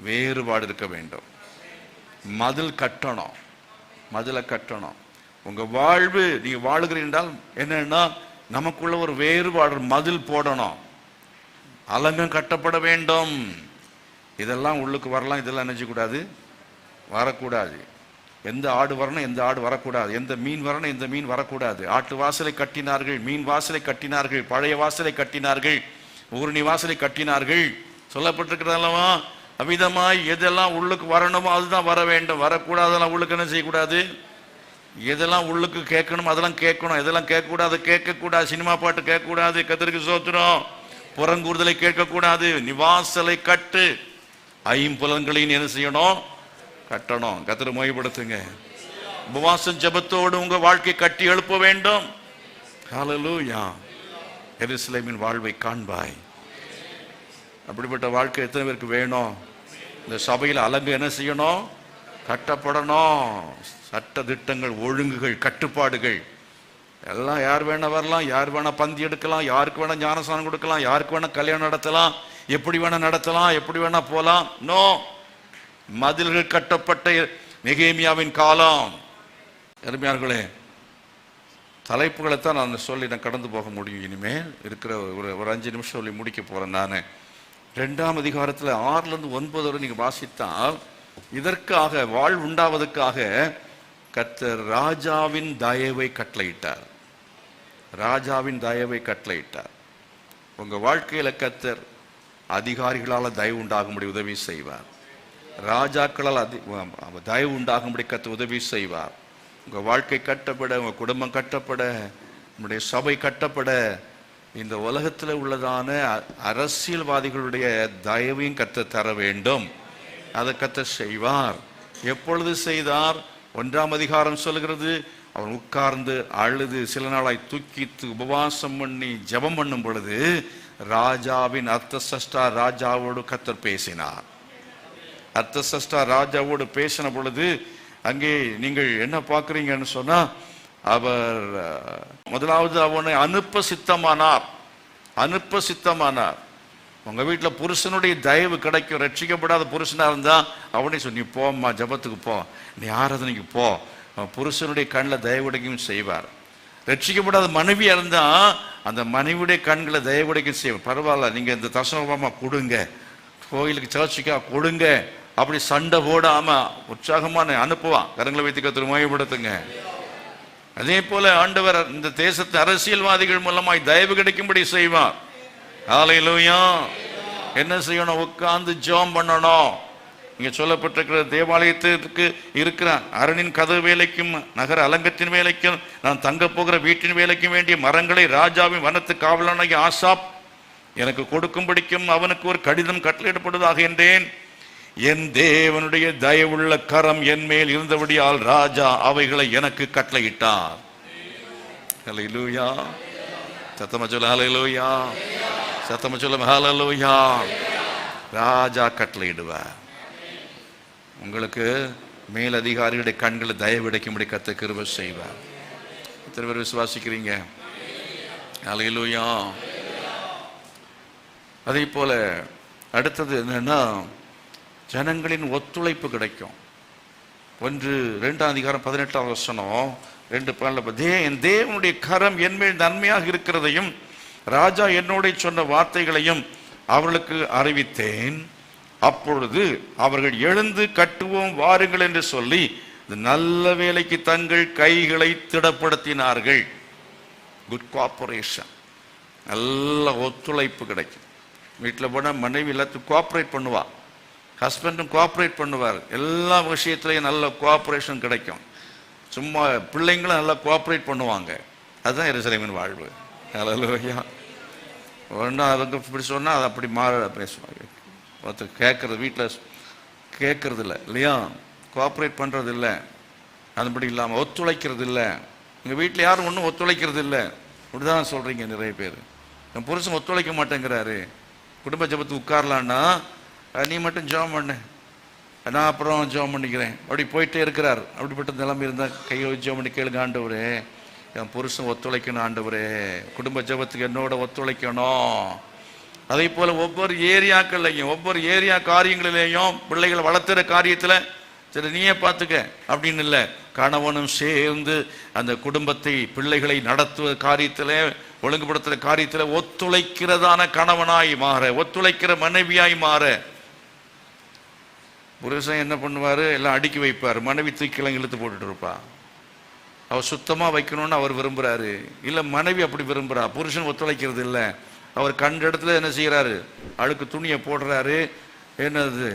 Speaker 1: வேறுபாடு இருக்க வேண்டும். மதில் கட்டணும், மதில கட்டணும். உங்க வாழ்வு நீங்க வாழுகிறீர்கள் என்றால் என்னன்னா, நமக்குள்ள ஒரு வேறுபாடு, மதில் போடணும், அலங்கம் கட்டப்பட வேண்டும். இதெல்லாம் உள்ளுக்கு வரலாம், இதெல்லாம் நினைச்சக்கூடாது, வரக்கூடாது. எந்த ஆடு வரணும், எந்த ஆடு வரக்கூடாது. எந்த மீன் வரணும், எந்த மீன் வரக்கூடாது. ஆட்டு வாசலை கட்டினார்கள், மீன் வாசலை கட்டினார்கள், பழைய வாசலை கட்டினார்கள், ஊரணி வாசலை கட்டினார்கள். சொல்லப்பட்டிருக்கிறதல்லவா? அவிதமாய் எதெல்லாம் உள்ளுக்கு வரணுமோ அதுதான் வர வேண்டும். வரக்கூடாதெல்லாம் உள்ளுக்கு என்ன செய்யக்கூடாது? எதெல்லாம் உள்ளுக்கு கேட்கணும் அதெல்லாம் கேட்கணும். எதெல்லாம் கேட்கக்கூடாது, கேட்கக்கூடாது. சினிமா பாட்டு கேட்கக்கூடாது. கர்த்தருக்கு ஸ்தோத்திரம். புறங்கூறுதலை கேட்கக்கூடாது. நிவாசலை கட்டு, ஐம்புலன்களையும் என்ன செய்யணும்? கட்டணும். கர்த்தரை மகிமைப்படுத்துங்க. உபவாசம் ஜெபத்தோடு உங்க வாழ்க்கை கட்டி எழுப்ப வேண்டும். ஹல்லேலூயா. எருசலேமின் வாழ்வை காண்பாய். அப்படிப்பட்ட வாழ்க்கை எத்தனை பேருக்கு வேணும்? இந்த சபையில் அலங்கம் என்ன செய்யணும்? கட்டப்படணும். சட்ட திட்டங்கள், ஒழுங்குகள், கட்டுப்பாடுகள் எல்லாம் யார் வேணா வரலாம், யார் வேணா பந்தி எடுக்கலாம், யாருக்கு வேணா ஞானஸ்நானம் கொடுக்கலாம், யாருக்கு வேணா கல்யாணம் நடத்தலாம், எப்படி வேணா நடத்தலாம், எப்படி வேணா போலாம். நோ, மதில்கள் கட்டப்பட்ட நெகேமியாவின் காலம். அருமையார்களே, தலைப்புகளைத்தான் நான் சொல்லி நான் கடந்து போக முடியும். இனிமேல் இருக்கிற ஒரு 5 நிமிஷம் சொல்லி முடிக்க போறேன். நான் 2ஆம் அதிகாரத்தில் 6லிருந்து 9 வரை நீங்க வாசித்தால், இதற்காக வாழ்வு உண்டாவதற்காக கர்த்தர் ராஜாவின் தயவை கட்டளையிட்டார். ராஜாவின் தயவை கட்டளையிட்டார். உங்க வாழ்க்கையில கர்த்தர் அதிகாரிகளால் தயவு உண்டாகும்படி உதவி செய்வார். ராஜாக்களால் தயவு உண்டாகும்படி கர்த்தர் உதவி செய்வார். உங்க வாழ்க்கை கட்டப்பட, உங்க குடும்பம் கட்டப்பட, உங்களுடைய சபை கட்டப்பட, இந்த உலகத்தில் உள்ளதான அரசியல்வாதிகளுடைய தயவையும் கர்த்தர் தர வேண்டும். அதை கர்த்தர் செய்வார். எப்பொழுது செய்தார்? 1ஆம் அதிகாரம் சொல்லுகிறது, அவன் உட்கார்ந்து அழுது சில நாளாய் தூக்கித்து உபவாசம் பண்ணி ஜெபம் பண்ணும் பொழுது ராஜாவின் அர்த்தசஷ்டா ராஜாவோடு கர்த்தர் பேசினார். அர்த்தசஷ்டா ராஜாவோடு பேசின பொழுது அங்கே நீங்கள் என்ன பார்க்குறீங்கன்னு சொன்னா, அவர் முதலாவது அவனை அனுப்ப சித்தமானார். அனுப்ப சித்தமானார். உங்க வீட்டில் புருஷனுடைய தயவு கிடைக்கும். ரட்சிக்கப்படாத புருஷனா இருந்தா அவனே சொல்லி, நீ போம்மா, ஜபத்துக்கு போ, நீ ஆராதனைக்கு போ. புருஷனுடைய கண்ணில் தயவுடைக்கும் செய்வார். ரட்சிக்கப்படாத மனைவியா இருந்தா அந்த மனைவியுடைய கண்களை தயவுடைக்கும் செய்வார். பரவாயில்ல, நீங்க இந்த தர்சனமா கொடுங்க, கோயிலுக்கு சர்ச்சுக்கா கொடுங்க, அப்படி சண்டை போடாம உற்சாகமா அனுப்புவான். கரங்களை வைத்து கர்த்தரை மகிமைப்படுத்துங்க. அதே போல ஆண்டவர் இந்த தேசத்து அரசியல்வாதிகள் மூலமாய் தயவு கிடைக்கும்படி செய்வார். ஹல்லேலூயா. என்ன செய்யணும்? உட்கார்ந்து ஜெபம் பண்ணணும். இங்க சொல்லப்பட்டிருக்கிற தேவாலயத்திற்கு இருக்கிற அரணின் கதவு வேலைக்கும் நகர அலங்கத்தின் வேலைக்கும் நான் தங்க போகிற வீட்டின் வேலைக்கும் வேண்டிய மரங்களை ராஜாவின் வனத்து காவலனாகிய ஆசாப் எனக்கு கொடுக்கும்படிக்கும் அவனுக்கு ஒரு கடிதம் கட்டளையிடப்படுவதாக என்றேன். என் தேவனுடைய தயவுள்ள கரம் என் மேல் இருந்தபடியால் ராஜா அவைகளை எனக்கு கட்டளையிட்டார். ஹல்லேலூயா. சத்தமா சொல்ல ஹல்லேலூயா. சத்தமா சொல்ல ஹல்லேலூயா. ராஜா கட்டளையிடுவார். உங்களுக்கு மேல் அதிகாரிகளுடைய கண்களை தயவு கிடைக்கும்படி கர்த்தர் கிருபை செய்வார். எத்தனை பேர் விசுவாசிக்கிறீங்க? ஹல்லேலூயா. அதே போல அடுத்தது என்னன்னா, ஜனங்களின் ஒத்துழைப்பு கிடைக்கும். 1-2 2 என் தேவனுடைய கரம் என்மேல் நன்மையாக இருக்கிறதையும் ராஜா என்னோட சொன்ன வார்த்தைகளையும் அவர்களுக்கு அறிவித்தேன். அப்பொழுது அவர்கள் எழுந்து கட்டுவோம் வாருங்கள் என்று சொல்லி நல்ல வேலைக்கு தங்கள் கைகளை திடப்படுத்தினார்கள். குட் கோஆபரேஷன், நல்ல ஒத்துழைப்பு கிடைக்கும். வீட்டில் போனால் மனைவி எல்லாத்துக்கும் கோஆப்ரேட் பண்ணுவா, ஹஸ்பண்டும் கோஆப்ரேட் பண்ணுவார். எல்லா விஷயத்துலையும் நல்ல கோஆப்ரேஷன் கிடைக்கும். சும்மா பிள்ளைங்களும் நல்லா கோஆப்ரேட் பண்ணுவாங்க. அதுதான் எருசலேமின் வாழ்வு. ஹல்லேலூயா. ஒன்றா அவங்க இப்படி சொன்னால் அது அப்படி மாற பேசுவாங்க. ஒருத்தர் கேட்கறது, வீட்டில் கேட்கறது இல்லை இல்லையா, கோஆப்ரேட் பண்ணுறது இல்லை, அதுபடி இல்லாமல் ஒத்துழைக்கிறது இல்லை. எங்கள் வீட்டில் யாரும் ஒன்றும் ஒத்துழைக்கிறது இல்லை. இப்படிதான் சொல்கிறீங்க நிறைய பேர். என் புருஷன் ஒத்துழைக்க மாட்டேங்கிறாரு. குடும்ப ஜபத்துக்கு உட்காரலான்னா நீ மட்டும் ஜெபம் பண்ண, நான் அப்புறம் ஜெபம் பண்ணிக்கிறேன், அப்படி போயிட்டே இருக்கிறார். அப்படிப்பட்ட நிலைமை இருந்தால் கையை ஜெபம் பண்ணி கேளுங்க, ஆண்டவரே என் புருஷன் ஒத்துழைக்கணும், ஆண்டவரே குடும்ப ஜபத்துக்கு என்னோட ஒத்துழைக்கணும். அதே போல் ஒவ்வொரு ஏரியாக்கள்லையும் ஒவ்வொரு ஏரியா காரியங்களிலேயும் பிள்ளைகளை வளர்த்துற காரியத்தில் சரி நீயே பார்த்துக்க அப்படின்னு இல்லை, கணவனும் சேர்ந்து அந்த குடும்பத்தை பிள்ளைகளை நடத்துவ காரியத்தில் ஒழுங்குபடுத்துகிற காரியத்தில் ஒத்துழைக்கிறதான கணவனாய் மாற, ஒத்துழைக்கிற மனைவியாய் மாற. புருஷன் என்ன பண்ணுவார், எல்லாம் அடுக்கி வைப்பார், மனைவி தூக்கிலாம் இழுத்து போட்டுட்டு இருப்பா. அவர் சுத்தமாக வைக்கணும்னு அவர் விரும்புகிறாரு, இல்லை மனைவி அப்படி விரும்புகிறா. புருஷன் ஒத்துழைக்கிறது இல்லை. அவர் கண்ட இடத்துல என்ன செய்கிறாரு, அழுக்கு துணியை போடுறாரு. என்னது,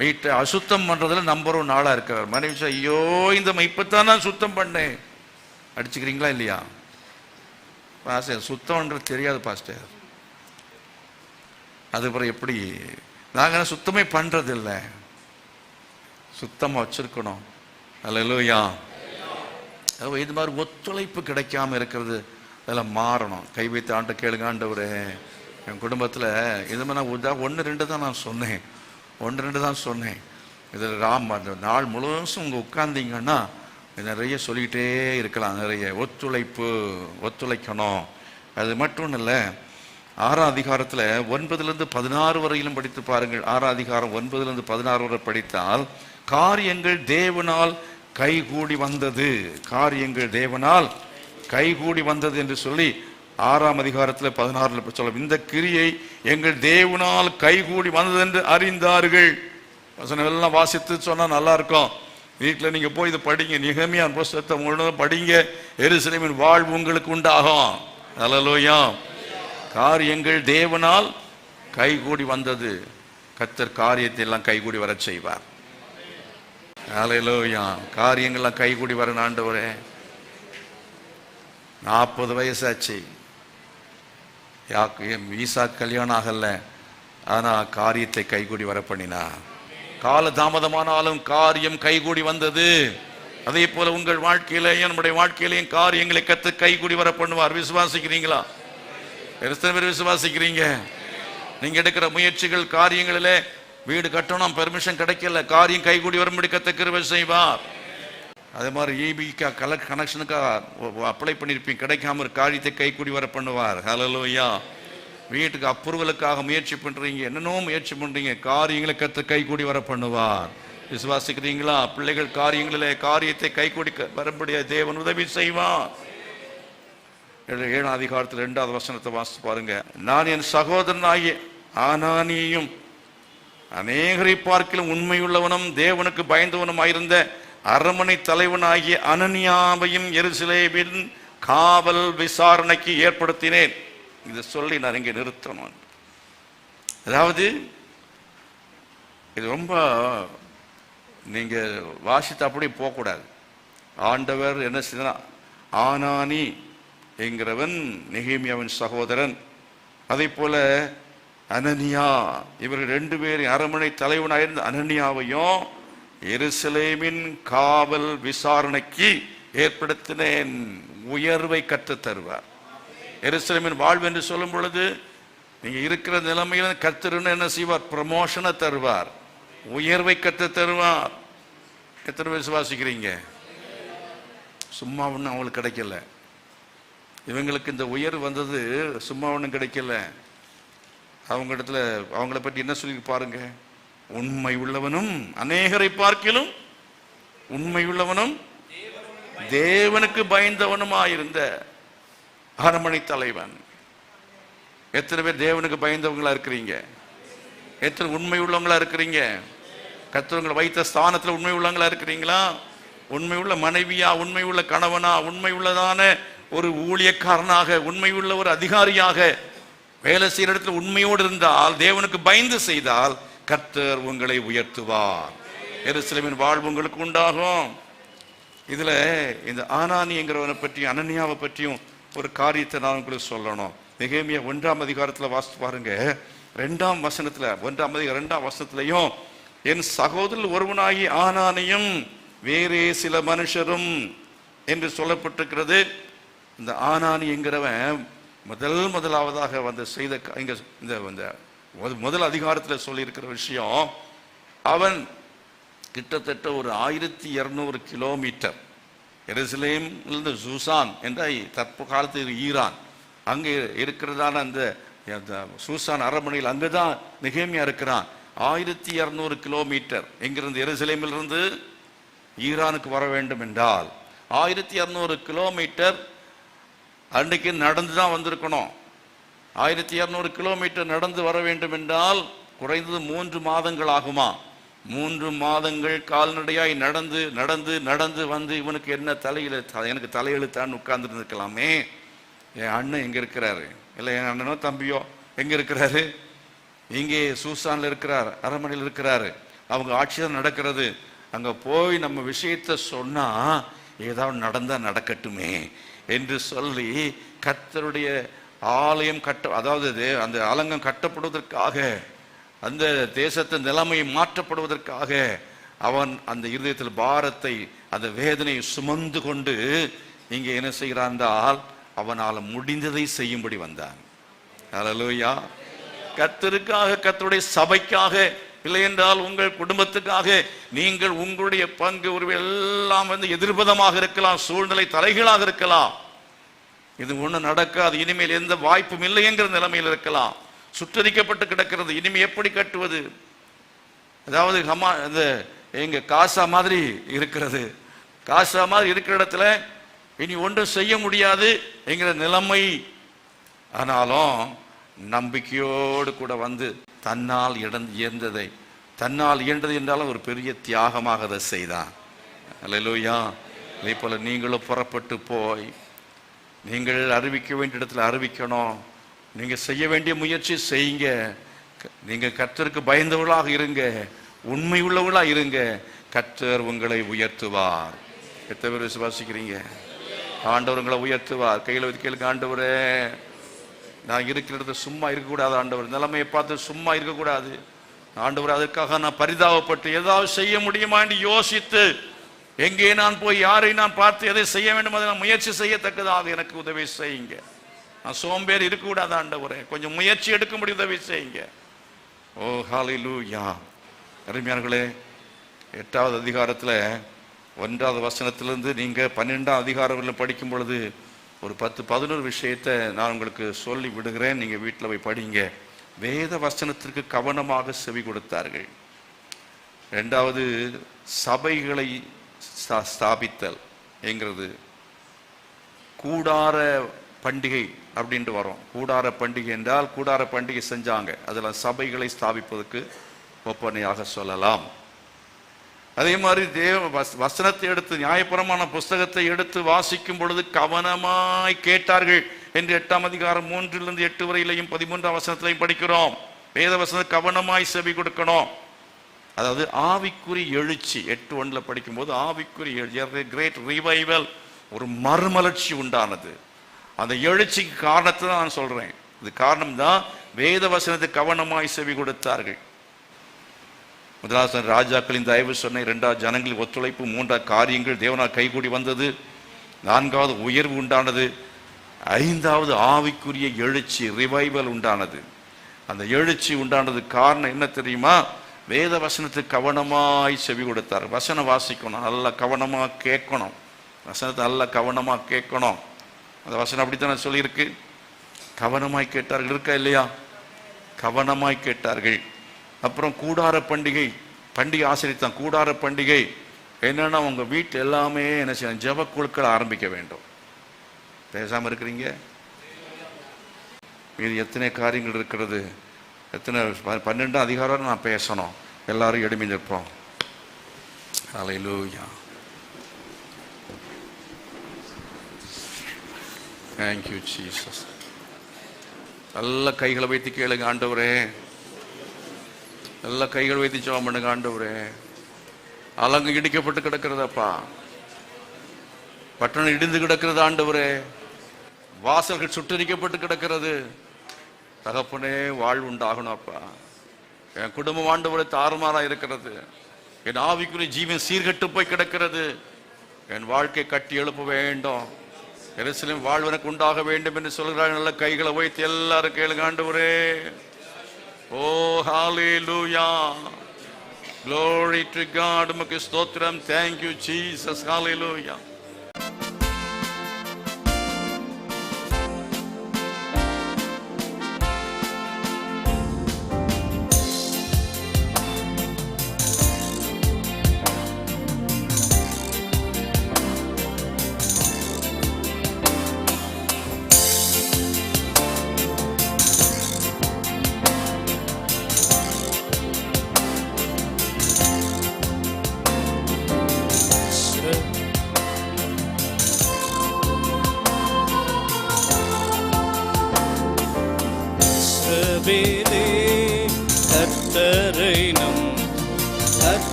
Speaker 1: வீட்டை அசுத்தம் பண்ணுறதுல நம்பர் 1 ஆளாக இருக்கிறார். மனைவி சார், ஐயோ இந்த இப்போத்தான் நான் சுத்தம் பண்ணேன். அடிச்சுக்கிறீங்களா இல்லையா? பாஸ்டர் சுத்தம்ன்றது தெரியாது பாஸ்டர். அதுக்கப்புறம் எப்படி, நாங்கள் சுத்தமே பண்ணுறது இல்லை, சுத்தமாக வச்சிருக்கணும். அல்லேலூயா. இது மாதிரி ஒத்துழைப்பு கிடைக்காம இருக்கிறது, அதெல்லாம் மாறணும். கை வைத்து ஆண்ட கேளுங்க, ஆண்டவரே என் குடும்பத்தில் இது மாதிரி நான் 1-2 தான் நான் சொன்னேன், 1-2 தான் சொன்னேன். இதில் அந்த நாள் முழுசும் உங்கள் உட்கார்ந்தீங்கன்னா நிறைய சொல்லிக்கிட்டே இருக்கலாம். நிறைய ஒத்துழைக்கணும். அது மட்டும் இல்லை, 6ஆம் அதிகாரத்தில் 9-16 வரையிலும் படித்து பாருங்கள். 6ஆம் அதிகாரம் 9-16 வரை படித்தால் காரியங்கள் தேவனால் கைகூடி வந்தது, காரியங்கள் தேவனால் கைகூடி வந்தது என்று சொல்லி 6ஆம் அதிகாரத்தில் 16 சொல்ல, இந்த கிரியை எங்கள் தேவனால் கைகூடி வந்தது என்று அறிந்தார்கள். வசனம் எல்லாம் வாசித்து சொன்னால் நல்லா இருக்கும். வீட்டில் நீங்கள் போய் இதை படிங்க, நெகேமியா புஸ்தகத்தை முழுவதும் படிங்க. எருசலேமின் வாழ்வு உங்களுக்கு உண்டாகும். அல்லேலூயா. காரியங்கள் தேவனால் கைகூடி வந்தது. கர்த்தர் காரியத்தை எல்லாம் கைகூடி வர செய்வார். அல்லேலூயா. காரியங்கள்லாம் கைகூடி வர ஆண்டவரே. 40 வயசாச்சு, ஈசா கல்யாணம் ஆகல, ஆனா காரியத்தை கைகூடி வர பண்ணினா. கால தாமதமானாலும் காரியம் கைகூடி வந்தது. அதே போல உங்கள் வாழ்க்கையிலேயும் நம்முடைய வாழ்க்கையிலேயும் காரியங்களை கர்த்தர் கைகூடி வர பண்ணுவார். விசுவாசிக்கிறீங்களா? எத்தனை பேர் விசுவாசிக்கிறீங்க? நீங்க எடுக்கிற முயற்சிகள் காரியங்களிலே, வீடு கட்டணும் பெர்மிஷன் கிடைக்கல, காரியம் கைகூடி வரும்படி கர்த்தர் கிருபை செய்வார். அதே மாதிரி ஈபிக்கா கனெக்ஷனுக்காக அப்ளை பண்ணியிருப்பீங்க, கிடைக்காம ஒரு காரியத்தை கைகூடி வர பண்ணுவார். ஹல்லேலூயா. வீட்டுக்கு அப்ரூவலுக்காக முயற்சி பண்றீங்க, என்னென்னோ முயற்சி பண்றீங்க, காரியங்களை கர்த்தர் கைகூடி வர பண்ணுவார். விசுவாசிக்கிறீங்களா? பிள்ளைகள் காரியங்களிலே காரியத்தை கைகூடி வரும்படிய தேவன் உதவி செய்வார். 7ஆம் அதிகாரத்தில் 2வது வசனத்தை வாசித்து பாருங்க. நான் என் சகோதரனாகிய ஆனானியையும் அநேகரை பார்க்கிலும் உண்மையுள்ளவனும் தேவனுக்கு பயந்தவனுமாயிருந்த அரண்மனை தலைவனாகிய அனனியாவையும் எருசலேமின் காவல் விசாரணைக்கு ஏற்படுத்தினேன். இதை சொல்லி நான் இங்கே நிறுத்தணும். அதாவது இது ரொம்ப நீங்க வாசித்து அப்படியே போகக்கூடாது. ஆண்டவர் என்ன செய்தார், ஆனானி என்கிறவன் நெகேமியாவின் சகோதரன், அதே போல அனனியா, இவர்கள் 2 பேரும் அரண்மனை தலைவனாயிருந்த அனனியாவையும் எருசலேமின் காவல் விசாரணைக்கு ஏற்படுத்தினேன். உயர்வை கற்றுத் தருவார். எருசலேமின் வாழ்வு என்று சொல்லும் பொழுது நீங்க இருக்கிற நிலைமையில கர்த்தர் என்ன செய்வார், ப்ரமோஷனை தருவார், உயர்வை கற்றுத் தருவார். எத்தனை விசுவாசிக்கிறீங்க? சும்மா ஒன்றும் அவங்களுக்கு கிடைக்கல. இவங்களுக்கு இந்த உயர்வு வந்தது சும்மா ஒன்றும் கிடைக்கல. அவங்க இடத்துல அவங்கள பற்றி என்ன சொல்லி பாருங்க, உண்மை உள்ளவனும் அநேகரை பார்க்கிலும் உண்மை உள்ளவனும் தேவனுக்கு பயந்தவனுமாயிருந்த அரண்மனை தலைவன். எத்தனை பேர் தேவனுக்கு பயந்தவங்களா இருக்கிறீங்க? எத்தனை உண்மை உள்ளவங்களா இருக்கிறீங்க? கர்த்தர் வைத்த ஸ்தானத்துல உண்மை உள்ளவங்களா இருக்கிறீங்களா? உண்மை உள்ள மனைவியா, உண்மை உள்ள கணவனா, உண்மை உள்ளதான ஒரு ஊழியக்காரனாக, உண்மை உள்ள ஒரு அதிகாரியாக வேலை செய்யற இடத்துல உண்மையோடு இருந்தால், தேவனுக்கு பயந்து செய்தால் கர்த்தர் உங்களை உயர்த்துவார். எருசலேமின் வாழ்வு உங்களுக்கு உண்டாகும். இதுல இந்த ஆனானிங்கிறவனை பற்றியும் அனனியாவை பற்றியும் ஒரு காரியத்தை நான் உங்களுக்கு சொல்லணும். நெகேமியா 1ஆம் அதிகாரத்துல வாசித்து பாருங்க. 2ஆம் வசனத்துல 1ஆம் அதிகாரம் 2ஆம் வசனத்திலையும், என் சகோதரர் ஒருவனாகி ஆனானியும் வேறே சில மனுஷரும் என்று சொல்லப்பட்டிருக்கிறது. இந்த ஆனானி என்கிறவன் முதலாவதாக வந்து செய்த இங்க இந்த முதல் அதிகாரத்தில் சொல்லி இருக்கிற விஷயம், அவன் கிட்டத்தட்ட ஒரு 1200 கிலோமீட்டர் எருசலேமிலிருந்து சூசான் என்ற தற்பகாலத்தில் ஈரான் அங்கே இருக்கிறதான அந்த சூசான் அரண்மனையில் அங்குதான் நெகேமியா இருக்கிறான். 1200 கிலோமீட்டர் எங்கிருந்து எருசலேமிலிருந்து ஈரானுக்கு வர வேண்டும் என்றால் 1200 கிலோமீட்டர் அன்றைக்கு நடந்து தான் வந்திருக்கணும். 1200 கிலோமீட்டர் நடந்து வர வேண்டும் என்றால் குறைந்தது 3 மாதங்கள் ஆகுமா? 3 மாதங்கள் கால்நடையாய் நடந்து நடந்து நடந்து வந்து இவனுக்கு என்ன எனக்கு தலையெழுத்தான்னு உட்கார்ந்து இருக்கலாமே. என் அண்ணன் எங்க இருக்கிறாரு, இல்லை என் அண்ணனோ தம்பியோ எங்க இருக்கிறாரு? இங்கே சூசான்ல இருக்கிறார், அரண்மனையில் இருக்கிறாரு, அவங்க ஆட்சிதான் நடக்கிறது. அங்க போய் நம்ம விஷயத்த சொன்னா ஏதாவது நடந்தா நடக்கட்டுமே என்று சொல்லி கர்த்தருடைய ஆலயம் அதாவது அந்த ஆலங்கம் கட்டப்படுவதற்காக, அந்த தேசத்தின் நிலைமை மாற்றப்படுவதற்காக அவன் அந்த இருதயத்தில் பாரத்தை, அந்த வேதனையை சுமந்து கொண்டு இங்கே என்ன செய்கிறான் என்றால் அவனால் முடிந்ததை செய்யும்படி வந்தான். ஹல்லேலூயா. கர்த்தருக்காக, கர்த்தருடைய சபைக்காக, இல்லை என்றால் உங்கள் குடும்பத்துக்காக நீங்கள் உங்களுடைய பங்கு உரிமை எல்லாம் வந்து எதிர்பதமாக இருக்கலாம், சூழ்நிலை தலைகளாக இருக்கலாம். இது ஒண்ணு நடக்காது, இனிமேல் எந்த வாய்ப்பும் இல்லை என்கிற நிலைமையில் இருக்கலாம். சுற்றறிக்கப்பட்டு கிடக்கிறது, இனிமே எப்படி கட்டுவது? அதாவது இந்த எங்க காசா மாதிரி இருக்கிறது, காசா மாதிரி இருக்கிற இடத்துல இனி ஒன்றும் செய்ய முடியாது என்கிற நிலைமை. ஆனாலும் நம்பிக்கையோடு கூட வந்து தன்னால் இயன்றதை, தன்னால் இயன்றது என்றாலும் ஒரு பெரிய தியாகமாக அதை செய்தான். அல்லேலூயா. இதே போல நீங்களும் புறப்பட்டு போய் நீங்கள் அறிவிக்க வேண்டிய இடத்துல அறிவிக்கணும். நீங்க செய்ய வேண்டிய முயற்சி செய்யுங்க. நீங்க கர்த்தருக்கு பயந்தவர்களாக இருங்க, உண்மை உள்ளவர்களா இருங்க. கர்த்தர் உங்களை உயர்த்துவார். எத்தனை பேர் விசுவாசிக்கிறீங்க? ஆண்டவர் உங்களை உயர்த்துவார். கையில் வச்சு கேளுங்க, ஆண்டவரே நான் இருக்கிற இடத்துல சும்மா இருக்கக்கூடாது, ஆண்டவர் நிலைமையை பார்த்து சும்மா இருக்கக்கூடாது ஆண்டவர், அதற்காக நான் பரிதாபப்பட்டு ஏதாவது செய்ய முடியுமா என்று யோசித்து எங்கே நான் போய் யாரை நான் பார்த்து எதை செய்ய வேண்டும் அதை நான் முயற்சி செய்யத்தக்கதாக எனக்கு உதவி செய்யுங்க. நான் சோம்பேறி இருக்கக்கூடாது ஆண்டவரே, கொஞ்சம் முயற்சி எடுக்கும்படி உதவி செய்யுங்க. ஓ ஹல்லேலூயா. அருமையானவர்களே, 8வது அதிகாரத்தில் 1வது வசனத்திலிருந்து நீங்க 12ஆம் அதிகாரம் படிக்கும் பொழுது ஒரு 10-11 விஷயத்தை நான் உங்களுக்கு சொல்லி விடுகிறேன். நீங்க வீட்டில் போய் படிங்க. வேத வசனத்திற்கு கவனமாக செவி கொடுத்தார்கள். 2வது சபைகளை ஸ்தாபித்தல் என்கிறது. கூடார பண்டிகை அப்படின்ட்டு வரும். கூடார பண்டிகை என்றால் கூடார பண்டிகை செஞ்சாங்க, அதில் சபைகளை ஸ்தாபிப்பதற்கு ஒப்பனையாக சொல்லலாம். அதே மாதிரி வசனத்தை எடுத்து, நியாயப்பிரமாண புஸ்தகத்தை எடுத்து வாசிக்கும் பொழுது கவனமாய் கேட்டார்கள் என்று 8ஆம் அதிகாரம் 3லிருந்து 8 வரையிலையும் 13ஆம் வசனத்திலையும் படிக்கிறோம். வேத வசனம் கவனமாய் செவி கொடுக்கணும். அதாவது ஆவிக்குறி எழுச்சி 8:1 படிக்கும் போது ஆவிக்குறி கிரேட் ரிவைவல், ஒரு மறுமலர்ச்சி உண்டானது. அந்த எழுச்சிக்கு காரணத்தை தான் நான் சொல்றேன். இது காரணம் தான் வேத வசனத்தை கவனமாய் செவி கொடுத்தார்கள். 1வது ராஜாக்களின் தயவு சொன்ன, 2வது ஜனங்களின் ஒத்துழைப்பு, 3வது காரியங்கள் தேவனால் கைகூடி வந்தது, 4வது உயர்வு உண்டானது, 5வது ஆவிக்குரிய எழுச்சி ரிவைவல் உண்டானது. அந்த எழுச்சி உண்டானது காரணம் என்ன தெரியுமா? வேத வசனத்துக்கு கவனமாய் செவி கொடுத்தார். வசனம் வாசிக்கணும், நல்லா கவனமா கேட்கணும், வசனத்தை நல்லா கவனமா கேட்கணும். அந்த வசனம் அப்படித்தானே சொல்லியிருக்கு. கவனமாய் கேட்டார்கள், இருக்கா இல்லையா? கவனமாய் கேட்டார்கள். அப்புறம் கூடார பண்டிகை ஆசிரியத்தான். கூடார பண்டிகை என்னன்னா, உங்க வீட்டில் எல்லாமே என்ன செய்யணும், ஜெப குழுக்கள் ஆரம்பிக்க வேண்டும். பேசாம இருக்கிறீங்க. இது எத்தனை காரியங்கள் இருக்கிறது, எத்தனை 12 அதிகாரம் நான் பேசணும். எல்லாரும் எழுப்பி நிற்போம். ஹல்லேலூயா. Thank you Jesus. நல்ல கைகளை வைத்து கேளுங்க ஆண்டவரே. நல்ல கைகள் வைத்து ஜெபம் பண்ணுங்க ஆண்டவரே. அலங்கு இடிக்கப்பட்டு கிடக்கிறதப்பா, பட்டணம் இடிந்து கிடக்கிறது ஆண்டவரே, வாசல்கள் சுட்டரிக்கப்பட்டு கிடக்கிறது. தகப்பனே, வாழ்வு உண்டாகணும் அப்பா. என் குடும்பம் ஆண்டவரே தாறுமாறா இருக்கிறது. என் ஆவிக்குரிய ஜீவன் சீர்கட்டு போய் கிடக்கிறது. என் வாழ்க்கை கட்டி எழுப்ப வேண்டும். எருசலேம் வாழ்வு எனக்கு உண்டாக வேண்டும் என்று சொல்கிறார். நல்ல கைகளை வைத்து எல்லாரும் கேளுங்க ஆண்டவரே. ஓ ஹalleluya, glory to God. உமக்கு ஸ்தோத்திரம். Thank you Jesus. Hallelujah.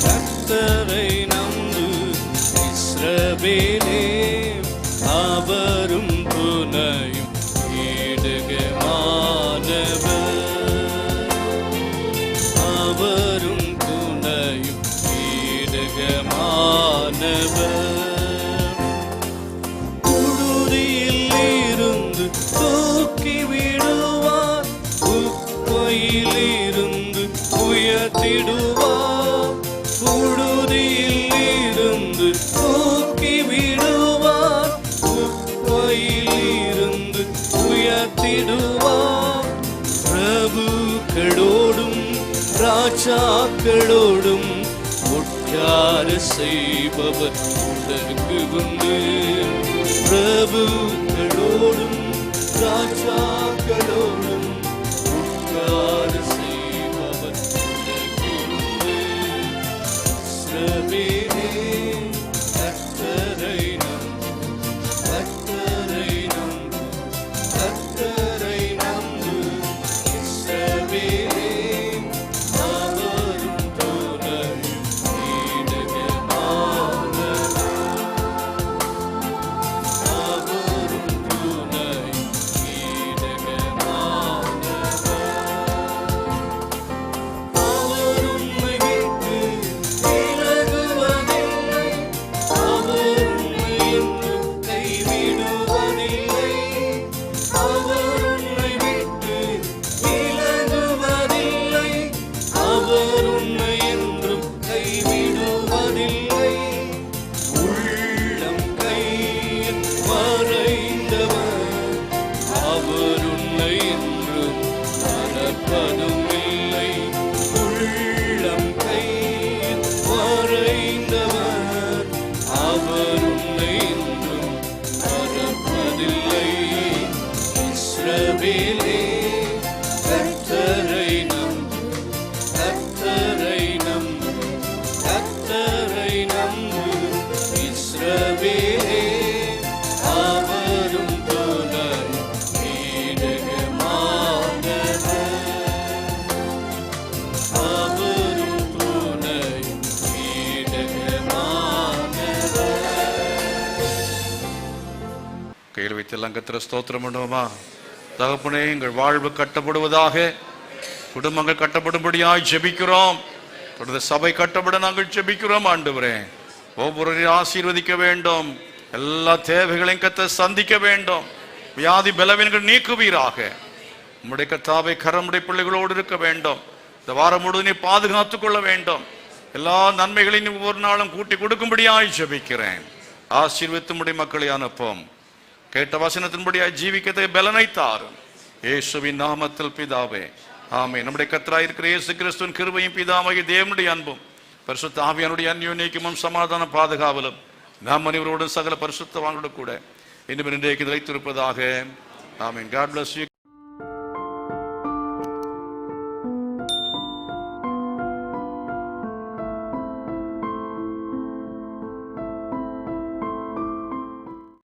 Speaker 2: கர்த்தரை நம்பு இஸ்ரவேலே, அவரும் துணையும் ஈடுகமானவர், அவரும் துணையும் ஈடுகமானவர். புழுதியில் இருந்து தூக்கி விடுவார், குப்பையில் இருந்து உயர்த்திடுவார். புழுதியில் இருந்து தூக்கி விடுவார், குப்பையில் இருந்து உயர்த்திடுவார். பிரபுக்களோடும் ராஜாக்களோடும் உட்கார செய்பவர் உனக்கு உண்டு. பிரபுக்களோடும் ராஜாக்களோடும் உட்கார செய்பவர் உனக்கு உண்டு. இஸ்ரவேலே, கர்த்தரை நம்பு, கர்த்தரை நம்பு, கர்த்தரை நம்பு. இஸ்ரவேலே, அவரும் துணையும் ஈடுகமானவர், அவரும் துணையும் ஈடுகமானவர். அவர் உம்மை விட்டு விலகுவதில்லை, அவர் உம்மை என்றும் கைவிடுவதில்லை. அவர் உம்மை விட்டு விலகுவதில்லை, அவர் உம்மை என்றும் கைவிடுவதில்லை. உள்ளம் கையில் வரைந்தவர், அவர் உன்னை என்றும் மறப்பதும் இல்லை. உள்ளம் கையில் வரைந்தவர், அவர் உன்னை என்றும் மறப்பதில்லை. இஸ்ரவேலே, கர்த்தரை நம்பு, கர்த்தரை நம்பு, கர்த்தரை நம்பு. இஸ்ரவேலே, அவரும் துணையும் ஈடுகமானவர், அவரும் துணையும் ஈடுகமானவர்.
Speaker 1: கையில் வைத்து எல்லாம் கர்த்தரை ஸ்தோத்திரம் பண்ணுவோமா? தகப்பனே, எங்கள் வாழ்வு கட்டப்படுவதாக, குடும்பங்கள் கட்டப்படும்படியாய் ஜெபிக்கிறோம். தொடர்ந்து சபை கட்டப்பட நாங்கள் ஜெபிக்கிறோம் ஆண்டவரே. ஒவ்வொருவரையும் ஆசீர்வதிக்க வேண்டும். எல்லா தேவைகளையும் கர்த்தர் சந்திக்க வேண்டும். வியாதி பலவீனங்கள் நீக்குவீராக. உம்முடைய கர்த்தாவை கரமுடைய பிள்ளைகளோடு இருக்க வேண்டும். இந்த வாரம் முழுவதும் பாதுகாத்துக் கொள்ள வேண்டும். எல்லா நன்மைகளையும் ஒவ்வொரு நாளும் கூட்டி கொடுக்கும்படியாய் ஜெபிக்கிறேன். ஆசீர்வதித்து உம்முடைய மக்களை அனுப்பும். கேட்ட வசனத்தின்படியாய் ஜீவிக்கத்தை பலனை தாரும். இயேசுவின் நாமத்தில் பிதாவே, ஆமென். நம்முடைய கர்த்தராயிருக்கிற இயேசு கிறிஸ்துவின் கிருபையும் பிதாவாகிய தேவனுடைய அன்பும் பரிசுத்த ஆவியானுடைய அந்யோன்யமும் சமாதான பாதுகாவலும் நாம் அனைவரோடும் சகல பரிசுத்தவான்களோடு கூட இன்னும் இன்றைக்கு நிலைத்திருப்பதாக. ஆமென். God bless you.